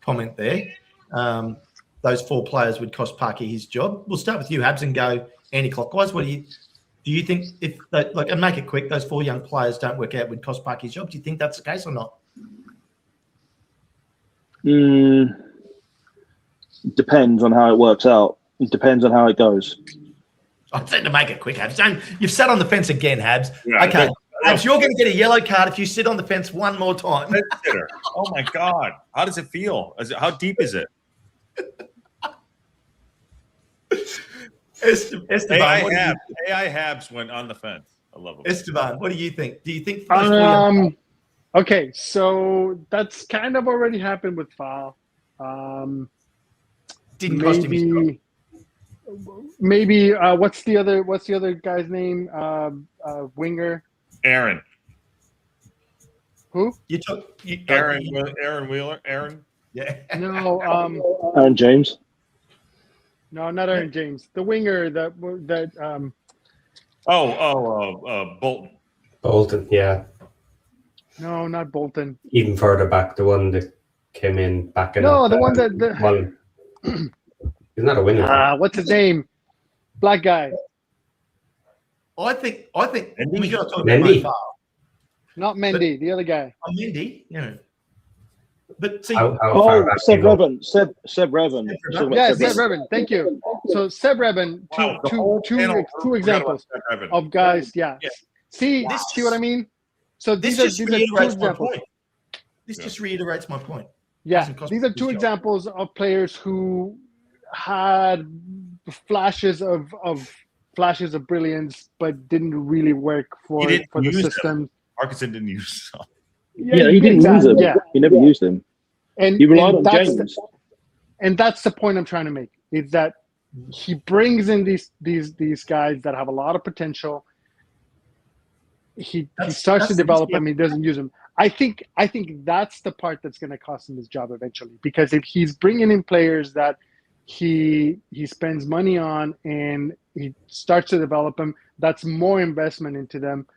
comment there. Those 4 players would cost Parky his job. We'll start with you, Habs, and go anti-clockwise. What do you think if and make it quick? Those 4 young players don't work out would cost Parky his job. Do you think that's the case or not? Depends on how it works out. It depends on how it goes. I said to make it quick, Habs. You've sat on the fence again, Habs. Yeah, okay, Habs, you're going to get a yellow card if you sit on the fence one more time. Oh my God! How does it feel? How deep is it? Esteban, AI Habs went on the fence. I love it. Esteban, what do you think? Do you think? Okay, so that's kind of already happened with Foul. Didn't cost him his job. Maybe what's the other guy's name? Winger. Aaron. Who? Aaron Wheeler. Aaron. Yeah. No. Aaron James. No, not Aaron James. The winger that. Bolton. Bolton, yeah. No, not Bolton. Even further back, the one that came in back in. No, the one that. He's not a winger. What's his name? Black guy. I think we got to talk Mendy. about Not Mendy, the other guy. Mendy, yeah. But see, Seb Revan. Seb Revan. Yeah, Seb Revan. Thank you. So Seb Revan, two examples of guys. Yeah. See what I mean? So these are two examples. This just reiterates my point. Yeah, these are 2 examples of players who had flashes of brilliance, but didn't really work for the system. Parkinson didn't use them. Yeah, he didn't use them. Yeah. He never used them. And he relied on James. And that's the point I'm trying to make. Is that he brings in these guys that have a lot of potential. He starts to develop them. He doesn't use them. I think that's the part that's going to cost him his job eventually. Because if he's bringing in players that he spends money on and he starts to develop them, that's more investment into them.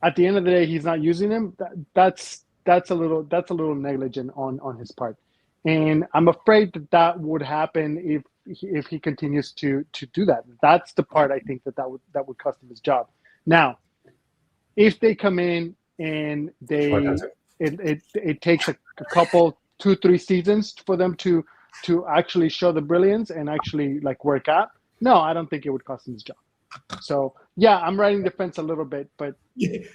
At the end of the day, he's not using them. That's a little negligent on his part, and I'm afraid that would happen if he continues to do that. That's the part I think that would cost him his job. Now, if they come in and it takes a couple 2-3 seasons for them to actually show the brilliance and actually like work out. No, I don't think it would cost him his job. So yeah, I'm riding the fence a little bit, but you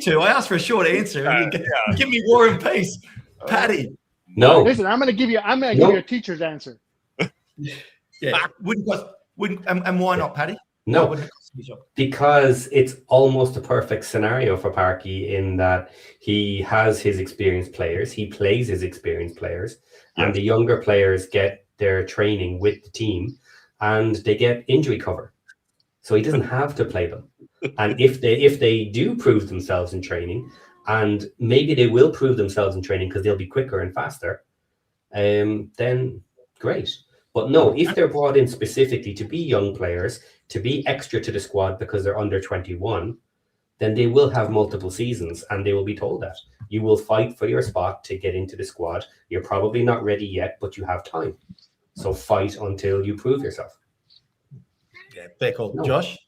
two. I asked for a short answer. You give me War and Peace, Paddy. No, listen, I'm going to give you a teacher's answer. Yeah, wouldn't, and why not, Paddy? No, why wouldn't it cost him his job? because it's almost a perfect scenario for Parky in that he has his experienced players, he plays his experienced players, and the younger players get their training with the team, and they get injury cover. So he doesn't have to play them. And if they do prove themselves in training, and maybe they will prove themselves in training because they'll be quicker and faster, then great. But no, if they're brought in specifically to be young players, to be extra to the squad because they're under 21, then they will have multiple seasons and they will be told that. You will fight for your spot to get into the squad. You're probably not ready yet, but you have time. So fight until you prove yourself. Yeah, fair call. No. Josh?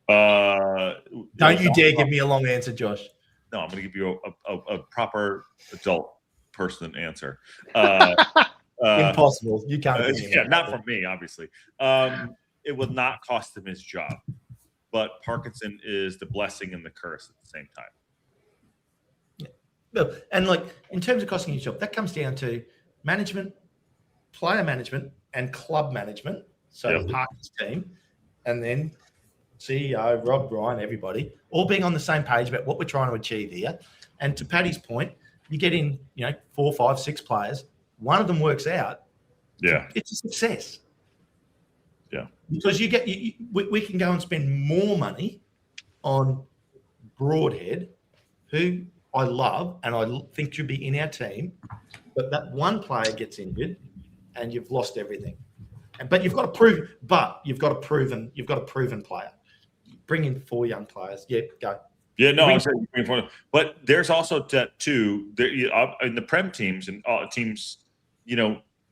Don't you dare give me a long answer, Josh. No, I'm going to give you a proper adult person answer. Impossible. You can't. Not from me, obviously. It will not cost him his job, but Parkinson is the blessing and the curse at the same time. Yeah. No, and like in terms of costing his job, that comes down to management, player management, and club management. So Parkin's team, and then CEO, Rob, Ryan, everybody, all being on the same page about what we're trying to achieve here. And to Paddy's point, you get in, 4, 5, 6 players. One of them works out. Yeah, it's a success. Yeah, because we can go and spend more money on Broadhead, who I love and I think should be in our team, but that one player gets injured, and you've lost everything. But you've got to prove. But you've got a proven player. Bring in 4 young players. Yeah, go. Yeah, no, I'm saying, but there's also that too. There, in the Prem teams and teams,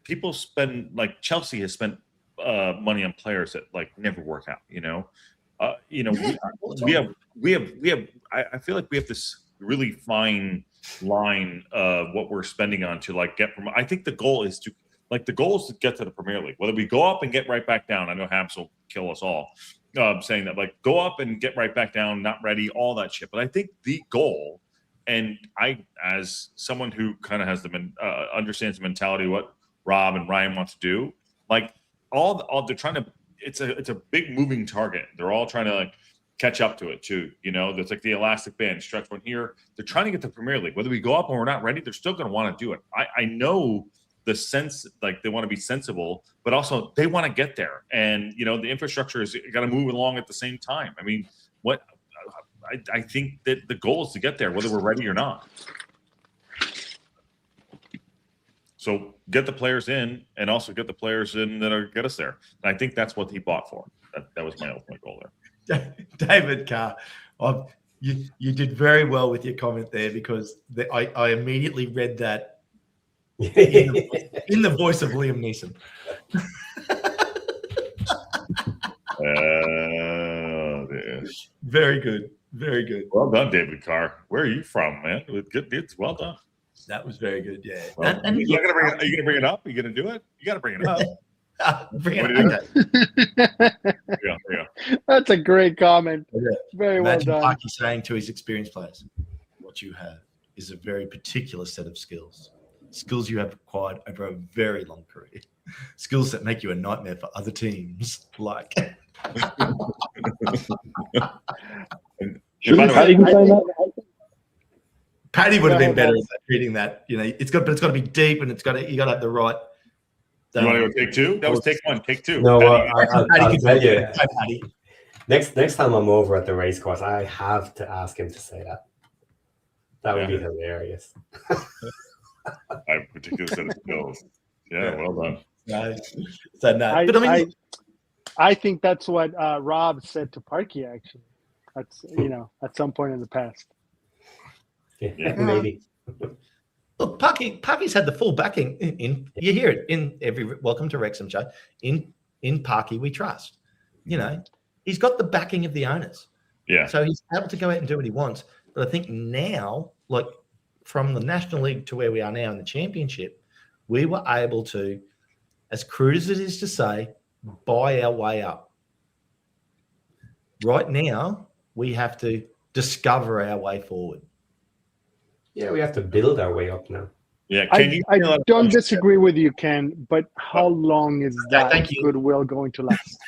people spend, like Chelsea has spent money on players that like never work out. We have. I feel like we have this really fine line of what we're spending on to like get from. I think the goal is to get to the Premier League. Whether we go up and get right back down, I know Habs will kill us all. Saying that, like, go up and get right back down, not ready, all that shit. But I think the goal, and I, as someone who kind of has understands the mentality of what Rob and Ryan want to do, like all they're trying to. It's a big moving target. They're all trying to like catch up to it too. There's like the elastic band stretch one here. They're trying to get to the Premier League. Whether we go up and we're not ready, they're still going to want to do it. I know the sense, like they want to be sensible, but also they want to get there. And, the infrastructure is got to move along at the same time. I mean, I think that the goal is to get there, whether we're ready or not. So get the players in and also get the players in that get us there. And I think that's what he bought for. That was my ultimate goal there. David Carr, you did very well with your comment there, because I immediately read that in the voice of Liam Neeson. Very good. Very good. Well done, David Carr. Where are you from, man? It's well done. That was very good. Yeah. Well, are you going to bring it up? Are you going to do it? You got to bring it up. Bring it up. Yeah. That's a great comment. Yeah. Very Imagine well done. Parky saying to his experienced players, "What you have is a very particular set of skills. Skills you have acquired over a very long career. Skills that make you a nightmare for other teams." Like, Paddy would have been better at reading that. It's got to be deep, and you got to have the right. You want to go take 2? That was take 1. Take 2. No, Paddy, I'll tell you. Paddy. Next time I'm over at the race course, I have to ask him to say that. That would be hilarious. I have a particular set of skills. Yeah, well done. Nice. But I think that's what Rob said to Parky, actually. That's at some point in the past. Yeah, maybe. Look, Parky's had the full backing. You hear it in every Welcome to Wrexham show. In Parky, we trust. He's got the backing of the owners. Yeah. So he's able to go out and do what he wants. But I think now, like from the National League to where we are now in the Championship, we were able to, as crude as it is to say, buy our way up. Right now, we have to discover our way forward. Yeah, we have to build our way up now. Yeah, I don't disagree with you, Ken, but how long is that goodwill going to last?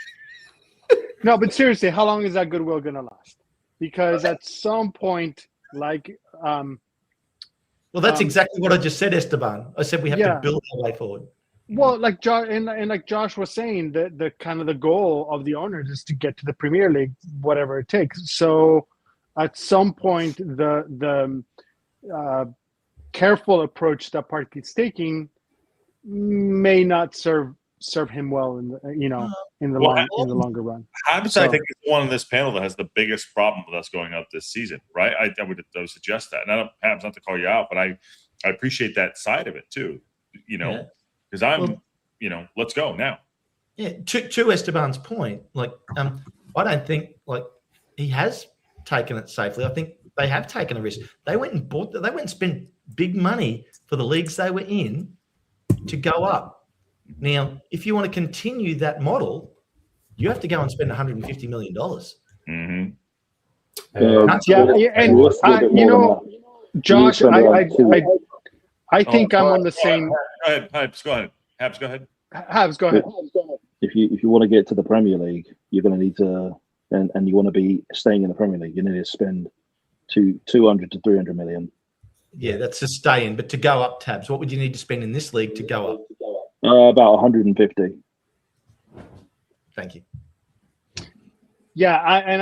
No, but seriously, how long is that goodwill going to last? Because at some point, like... well, that's exactly what I just said, Esteban. I said we have to build our way forward. Well, like like Josh was saying, the kind of the goal of the owners is to get to the Premier League, whatever it takes. So at some point, the careful approach that Parky's taking may not serve him well in the longer run. Habs, I think, is the one on this panel that has the biggest problem with us going up this season, right? I would suggest that. And I don't, Habs, not to call you out, but I appreciate that side of it too. Because let's go now. Yeah, to Esteban's point, like I don't think like he has taken it safely. I think they have taken a risk. They went and spent big money for the leagues they were in to go up. Now, if you want to continue that model, you have to go and spend $150 million. Mm-hmm. Josh, I think I'm on the same. Go ahead, Habs. Go ahead. Habs, go ahead. Habs, go ahead. If you want to get to the Premier League, you're going to need to, and you want to be staying in the Premier League, you need to spend 200 to 300 million. Yeah, that's to stay in, but to go up, Tabs, what would you need to spend in this league to go up? About 150. Thank you. Yeah, I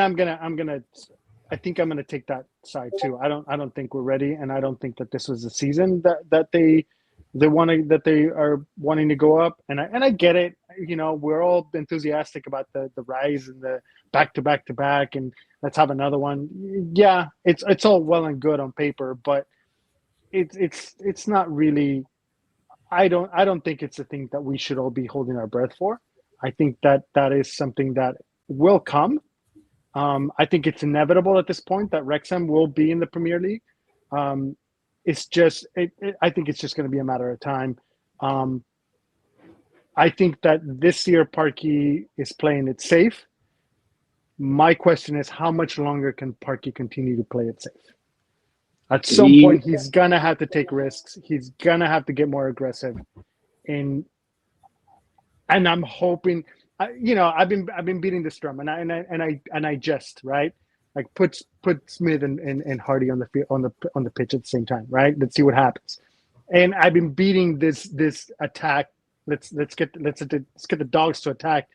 think I'm gonna take that side too. I don't think we're ready, and I don't think that this was the season that they are wanting to go up. And I get it. we're all enthusiastic about the rise and the back to back to back, and let's have another one. Yeah, it's all well and good on paper, but it's not really. I don't think it's a thing that we should all be holding our breath for. I think that is something that will come. I think it's inevitable at this point that Wrexham will be in the Premier League. It's just, I think it's just going to be a matter of time. I think that this year Parky is playing it safe. My question is, how much longer can Parky continue to play it safe? At some point, he's gonna have to take risks. He's gonna have to get more aggressive, and I'm hoping. I've been beating this drum, and I jest, right, like put Smith and Hardy on the pitch at the same time, right? Let's see what happens. And I've been beating this attack. Let's get the dogs to attack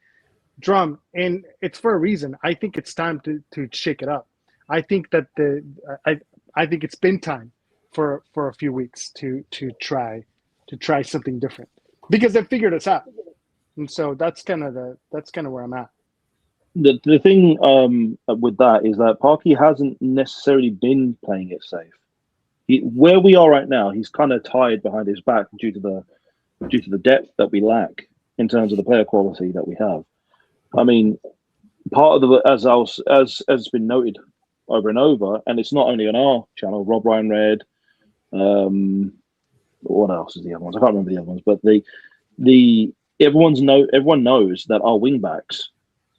drum, and it's for a reason. I think it's time to shake it up. I think that I think it's been time for a few weeks to try something different, because they figured us out, and so that's kind of where I'm at. The thing with that is that Parky hasn't necessarily been playing it safe. Where we are right now, he's kind of tied behind his back due to the depth that we lack in terms of the player quality that we have. I mean, part of as has been noted over and over, and it's not only on our channel, Rob Ryan Red, what else is the other ones? I can't remember the other ones, but everyone knows that our wing backs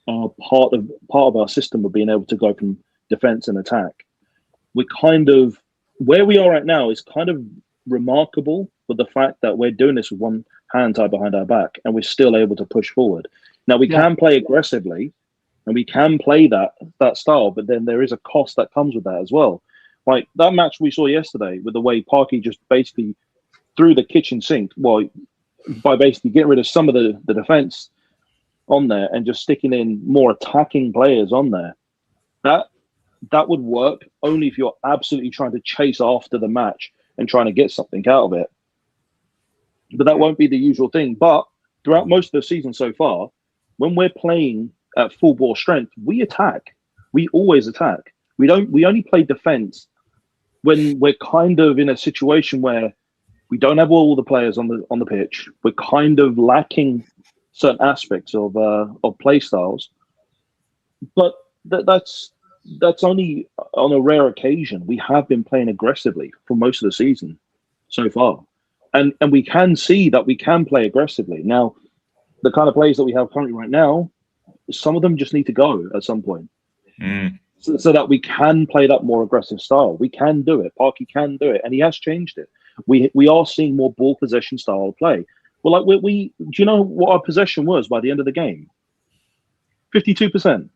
are part of our system of being able to go from defense and attack. We're kind of where we are right now is kind of remarkable for the fact that we're doing this with one hand tied behind our back, and we're still able to push forward. Now we can play aggressively, and we can play that style, but then there is a cost that comes with that as well. Like that match we saw yesterday, with the way Parky just basically threw the kitchen sink, by basically getting rid of some of the defense on there and just sticking in more attacking players on there. That would work only if you're absolutely trying to chase after the match and trying to get something out of it. But that won't be the usual thing. But throughout most of the season so far, when we're playing at full bore strength, we attack. We always attack. We only play defense when we're kind of in a situation where we don't have all the players on the pitch. We're kind of lacking certain aspects of play styles. But that's only on a rare occasion. We have been playing aggressively for most of the season so far. And we can see that we can play aggressively. Now, the kind of players that we have currently right now, some of them just need to go at some point. So that we can play that more aggressive style. We can do it. Parky can do it, and he has changed it. We are seeing more ball possession style of play. Well, like do you know what our possession was by the end of the game? 52%.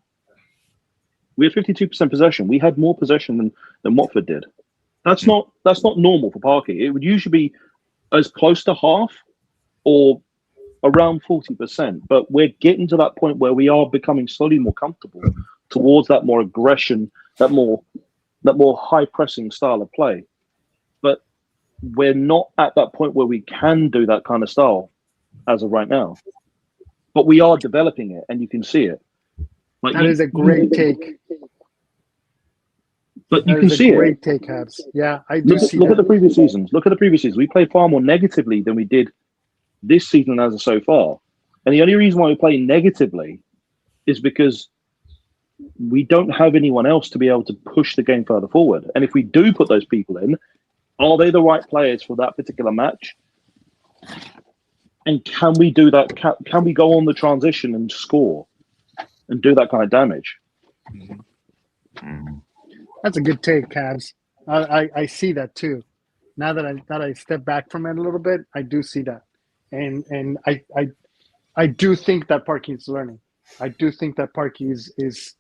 We had 52% possession. We had more possession than Watford did. That's not normal for Parky. It would usually be as close to half or around 40%. But we're getting to that point where we are becoming slowly more comfortable towards that more aggression, that more high pressing style of play. But we're not at that point where we can do that kind of style as of right now. But we are developing it, and you can see it. Like, that is a great take. But you can see it. Great take, Habs. Yeah, I do see that. Look at the previous seasons. Look at the previous seasons. We played far more negatively than we did this season as of so far. And the only reason why we play negatively is because we don't have anyone else to be able to push the game further forward. And if we do put those people in, are they the right players for that particular match? And can we do that? Can we go on the transition and score and do that kind of damage? That's a good take, Cavs. I see that too. Now that I step back from it a little bit, I do see that, and I do think that Parky is learning. I do think that Parky is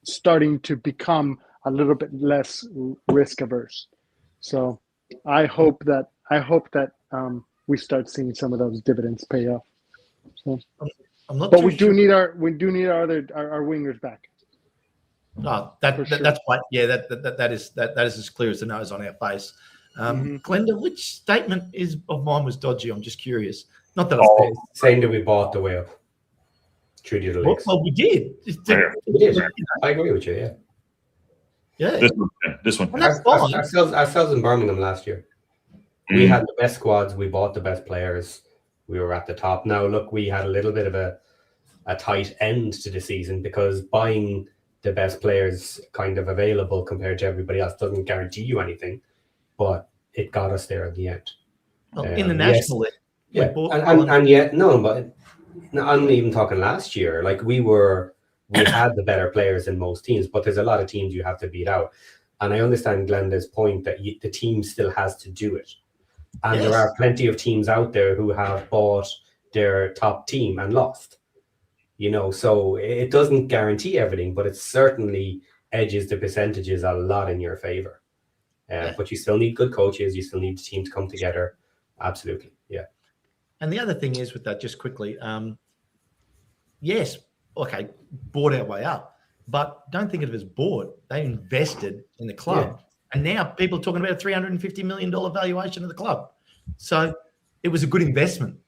starting to become a little bit less risk averse. So I hope that we start seeing some of those dividends pay off. So, but we do need our wingers back. No, that's right. Yeah, that is as clear as the nose on our face. Glenda, which statement of mine was dodgy? I'm just curious. Not that I Saying that we bought the way up through the other leagues. well, we did. We did. I agree with you. Yeah. Yeah. This one. And that's fine. Ourselves in Birmingham last year. We had the best squads. We bought the best players. We were at the top. Now, look, we had a little bit of a tight end to the season because buying the best players kind of available compared to everybody else doesn't guarantee you anything, but it got us there at the end. Well, in the National League. Yeah, and yet, no, but I'm even talking last year. Like we had the better players in most teams, but there's a lot of teams you have to beat out. And I understand Glenda's point that the team still has to do it. And there are plenty of teams out there who have bought their top team and lost. So it doesn't guarantee everything, but it certainly edges the percentages a lot in your favor. But you still need good coaches. You still need the team to come together. Absolutely. Yeah. And the other thing is with that, just quickly, yes, okay, bought our way up, but don't think of it as bought. They invested in the club. Yeah. And now people are talking about a $350 million valuation of the club. So it was a good investment.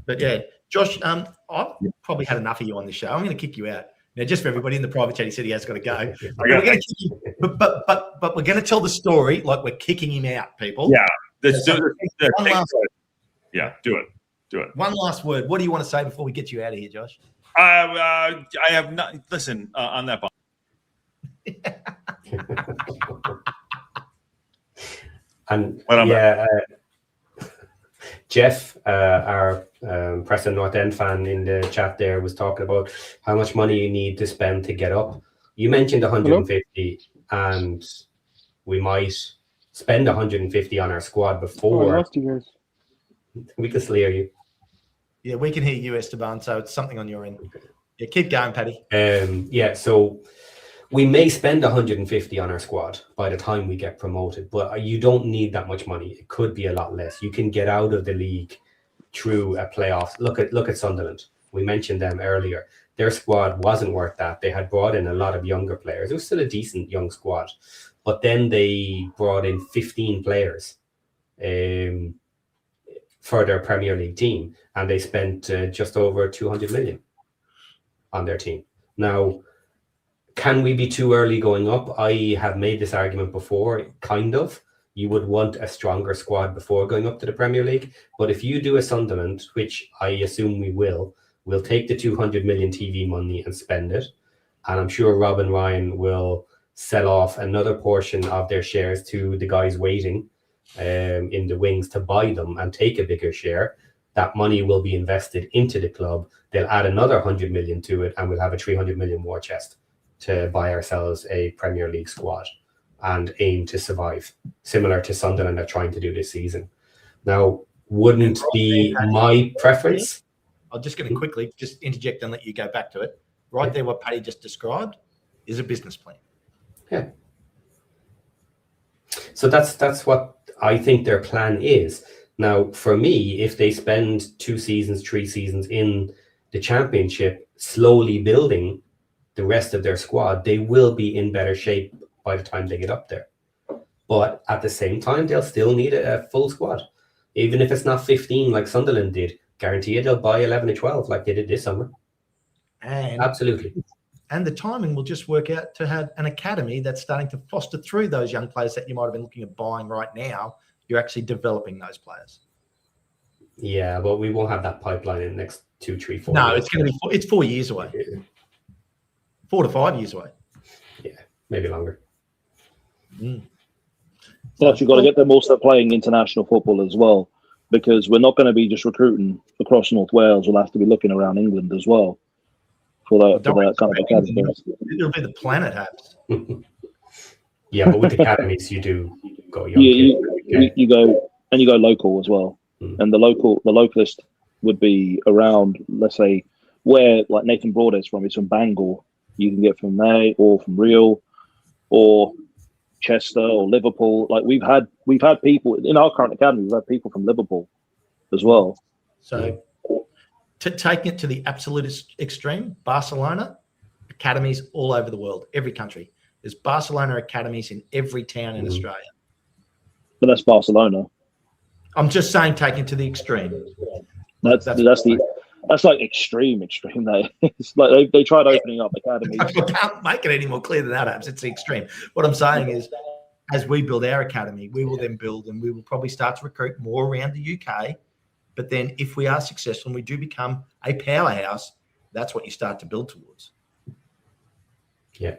But yeah, Josh, I've probably had enough of you on this show. I'm going to kick you out. Now, just for everybody in the private chat, he said he has got to go. We're going to kick him, but we're going to tell the story like we're kicking him out, people. Yeah. Do it. One last word. What do you want to say before we get you out of here, Josh? I have not. Listen, on that. And Jeff, our Preston North End fan in the chat there, was talking about how much money you need to spend to get up. You mentioned 150, and we might spend 150 on our squad before. We can still hear you. Yeah, we can hear you, Esteban, so it's something on your end. Yeah, keep going, Paddy. So we may spend 150 on our squad by the time we get promoted, but you don't need that much money. It could be a lot less. You can get out of the league through a playoff. Look at Sunderland. We mentioned them earlier. Their squad wasn't worth that. They had brought in a lot of younger players. It was still a decent young squad, but then they brought in 15 players for their Premier League team, and they spent just over 200 million on their team. Now, can we be too early going up? I have made this argument before, kind of. You would want a stronger squad before going up to the Premier League. But if you do a Sunderland, which I assume we will, we'll take the 200 million TV money and spend it. And I'm sure Rob and Ryan will sell off another portion of their shares to the guys waiting in the wings to buy them and take a bigger share. That money will be invested into the club. They'll add another 100 million to it, and we'll have a 300 million war chest to buy ourselves a Premier League squad and aim to survive, similar to Sunderland are trying to do this season. Now, wouldn't be my preference. I'm just going to quickly just interject and let you go back to it. Right there, what Paddy just described is a business plan. Yeah. So that's what I think their plan is. Now, for me, if they spend 2 seasons, 3 seasons in the Championship, slowly building the rest of their squad, they will be in better shape by the time they get up there. But at the same time, they'll still need a full squad. Even if it's not 15 like Sunderland did, guarantee you they'll buy 11 or 12 like they did this summer. And absolutely. And the timing will just work out to have an academy that's starting to foster through those young players that you might have been looking at buying right now. You're actually developing those players. Yeah, but we won't have that pipeline in the next 2, 3, 4 No, years. it's going to be it's 4 years away. 4 to 5 years away. Yeah, maybe longer. Plus, you've got to get them also playing international football as well, because we're not going to be just recruiting across North Wales. We'll have to be looking around England as well for that kind of academy. It'll be the planet hubs. Yeah, but with academies, you do go young. You go local as well, and the localist would be around. Let's say where like Nathan Broad is from. He's from Bangor. You can get from there, or from Real, or Chester, or Liverpool. Like we've had people in our current academy. We've had people from Liverpool as well. So, taking it to the absolute extreme, Barcelona academies all over the world, every country. There's Barcelona academies in every town in Australia. But that's Barcelona. I'm just saying, taking it to the extreme. That's like extreme. That it's like they tried opening up academies. I can't make it any more clear than that, Abs. It's extreme. What I'm saying is, as we build our academy, we will then build, and we will probably start to recruit more around the UK. But then if we are successful and we do become a powerhouse, that's what you start to build towards. Yeah.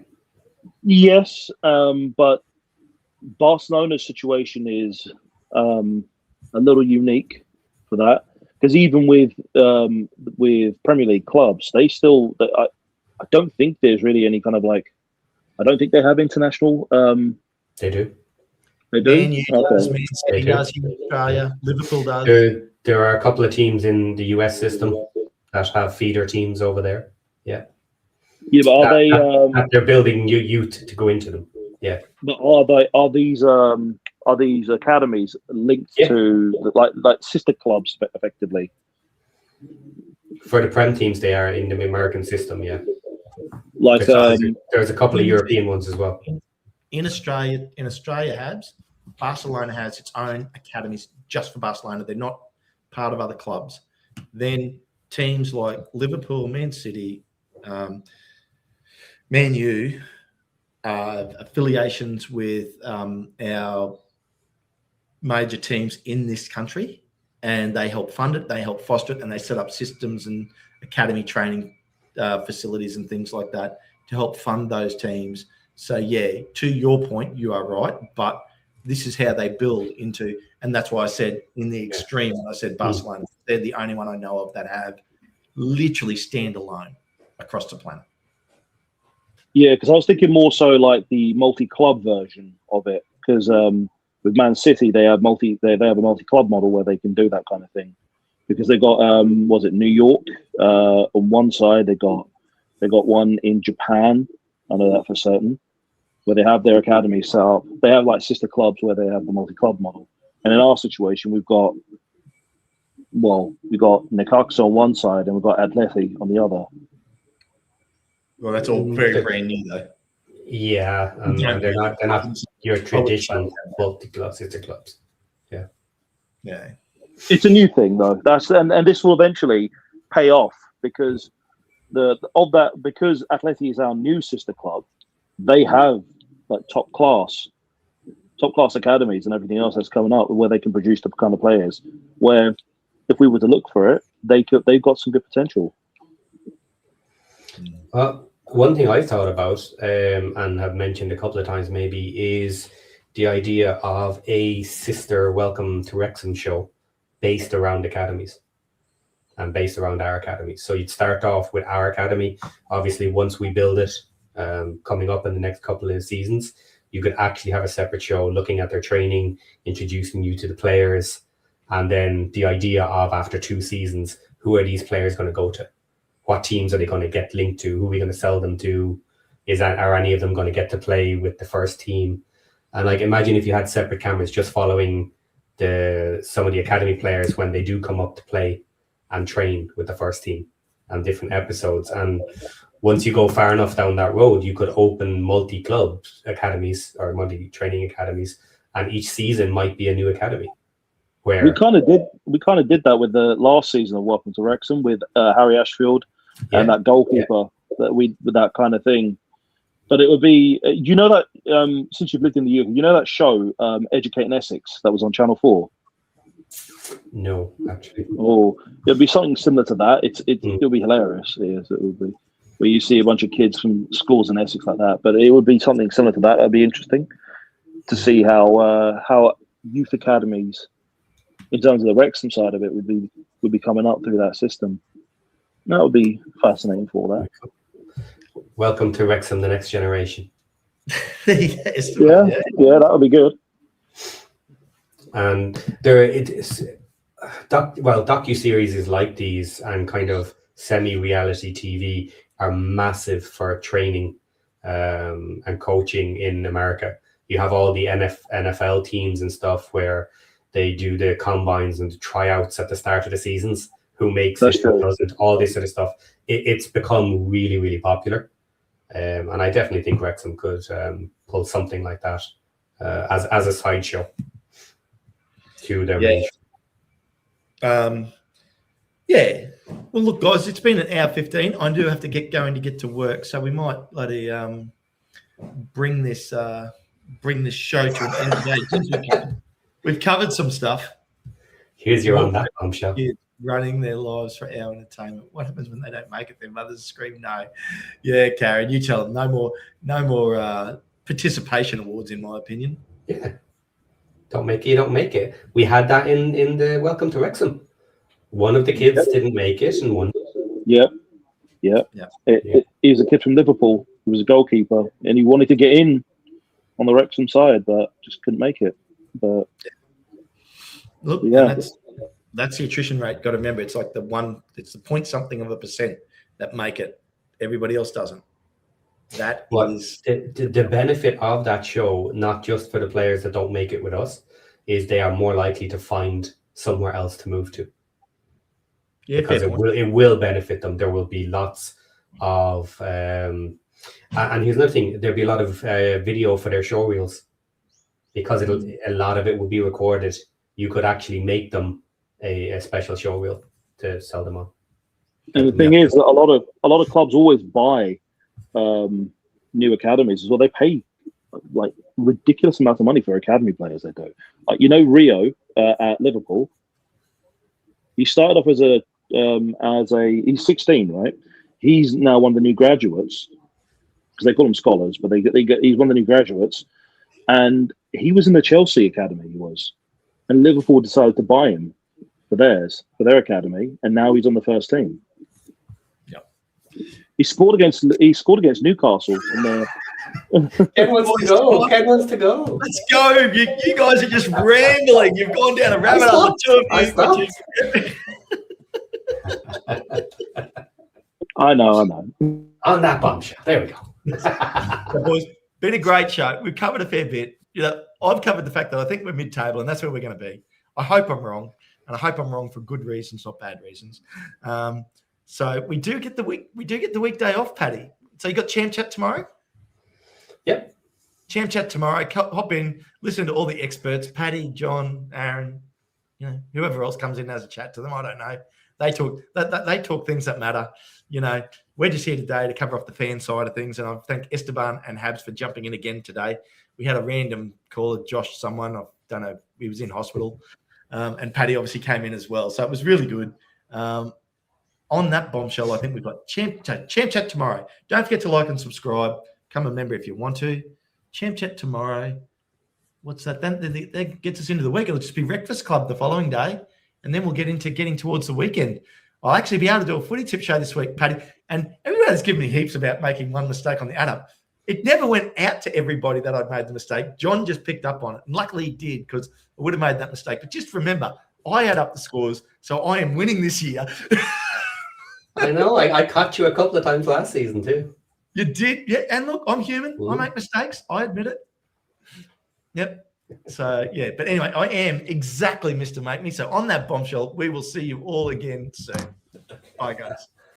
Yes, but Barcelona's situation is a little unique for that, because even with Premier League clubs, I don't think there's really any kind of like, I don't think they have international. They do. They do. Man U does, Man City does here in Australia, Liverpool does. There are a couple of teams in the US system that have feeder teams over there. Yeah. Yeah, but are they're building new youth to go into them. Yeah. But are these academies linked to like sister clubs effectively? For the Prem teams, they are in the American system. Yeah. Like there's a couple of European ones as well. In Australia, Habs, Barcelona has its own academies just for Barcelona. They're not part of other clubs. Then teams like Liverpool, Man City, Man U, affiliations with our major teams in this country, and they help fund it, they help foster it, and they set up systems and academy training facilities and things like that to help fund those teams. So, yeah, to your point, you are right, but this is how they build into, and that's why I said in the extreme, I said Barcelona, they're the only one I know of that have literally standalone across the planet. Yeah, because I was thinking more so like the multi-club version of it, because with Man City they have a multi-club model where they can do that kind of thing, because they got was it New York on one side, they got one in Japan, I know that for certain, where they have their academy set up. They have like sister clubs where they have the multi-club model. And in our situation, we've got Necaxa on one side and we've got Atleti on the other. Well, that's all very brand new, though. Yeah, and they're not your traditional multi-club sister clubs. Yeah, yeah. It's a new thing though. And this will eventually pay off, because because Atleti is our new sister club, they have like top class academies and everything else that's coming up where they can produce the kind of players where if we were to look for it, they've got some good potential. One thing I've thought about and have mentioned a couple of times maybe is the idea of a sister Welcome to Wrexham show based around academies and based around our academy. So you'd start off with our academy. Obviously, once we build it, coming up in the next couple of seasons, you could actually have a separate show looking at their training, introducing you to the players, and then the idea of after 2 seasons, who are these players going to go to? What teams are they going to get linked to? Who are we going to sell them to? Are any of them going to get to play with the first team? And like, imagine if you had separate cameras just following some of the academy players when they do come up to play and train with the first team, and different episodes. And once you go far enough down that road, you could open multi-club academies or multi-training academies, and each season might be a new academy. Where we kind of did that with the last season of Welcome to Wrexham with Harry Ashfield and that goalkeeper with that kind of thing. But it would be, that since you've lived in the UK, that show Educating Essex that was on Channel 4. No, actually. Oh, it'll be something similar to that. It'll be hilarious. Yes, it would be. Where you see a bunch of kids from schools in Essex like that, but it would be something similar to that. That'd be interesting to see how youth academies, in terms of the Wrexham side of it, would be coming up through that system. That would be fascinating for that. Welcome to Wrexham, the next generation. Yes, yeah, that would be good. And docu-series like these and kind of semi-reality TV are massive for training and coaching in America. You have all the NFL teams and stuff where they do the combines and the tryouts at the start of the seasons. Who makes it, who doesn't, all this sort of stuff. It's become really, really popular. And I definitely think Wrexham could pull something like that as a sideshow. show. To their main. Yeah. show. Yeah. Well, look, guys, it's been an hour 15. I do have to get going to get to work, so we might bloody bring this show to an end today. We've covered some stuff. Here's your on that bombshell. Kids running their lives for our entertainment. What happens when they don't make it? Their mothers scream no. Yeah, Karen, you tell them no more participation awards, in my opinion. Yeah. Don't make it, you don't make it. We had that in the Welcome to Wrexham. One of the kids didn't make it, and one. Yeah. He was a kid from Liverpool. He was a goalkeeper, and he wanted to get in on the Wrexham side, but just couldn't make it. But look, that's the attrition rate. Got to remember, it's like it's the point something of a percent that make it. Everybody else doesn't. That is the benefit of that show, not just for the players that don't make it with us, is they are more likely to find somewhere else to move to. Yeah, because it will benefit them. There will be lots of and here's another thing, there'll be a lot of video for their show reels, because a lot of it will be recorded. You could actually make them a special show reel to sell them on. And the thing is that a lot of clubs always buy new academies as well. They pay like ridiculous amount of money for academy players. They do. Rio at Liverpool. He started off as he's 16, right? He's now one of the new graduates, because they call them scholars, but he's one of the new graduates, and he was in the Chelsea academy. He was, and Liverpool decided to buy him for their academy, and now he's on the first team. Yeah, he scored against Newcastle. Ken wants to go. Let's go. You guys are just rambling. You've gone down a rabbit hole. I know. On that bombshell. There we go. Boys, been a great show. We've covered a fair bit. I've covered the fact that I think we're mid-table, and that's where we're going to be. I hope I'm wrong, and I hope I'm wrong for good reasons, not bad reasons. So we do get the weekday off, Paddy. So you got Champ Chat tomorrow? Yep. Champ Chat tomorrow. Hop in, listen to all the experts, Paddy, John, Aaron, whoever else comes in as a chat to them. I don't know. They talk things that matter. We're just here today to cover off the fan side of things, and I thank Esteban and Habs for jumping in again today. We had a random caller, Josh, someone, I don't know, he was in hospital, and Paddy obviously came in as well. So it was really good. On that bombshell, I think we've got Champ Chat tomorrow. Don't forget to like and subscribe. Become a member if you want to. Champ Chat tomorrow. What's that? Then that gets us into the week. It'll just be Breakfast Club the following day, and then we'll get into getting towards the weekend. I'll actually be able to do a footy tip show this week, Paddy. And everybody's given me heaps about making one mistake on the add-up. It never went out to everybody that I'd made the mistake. John just picked up on it. And luckily he did, because I would have made that mistake. But just remember, I add up the scores, so I am winning this year. I know. I caught you a couple of times last season too. You did? Yeah. And look, I'm human. Ooh. I make mistakes. I admit it. Yep. So, yeah. But anyway, I am exactly Mr. Make Me. So on that bombshell, we will see you all again soon. Bye, guys.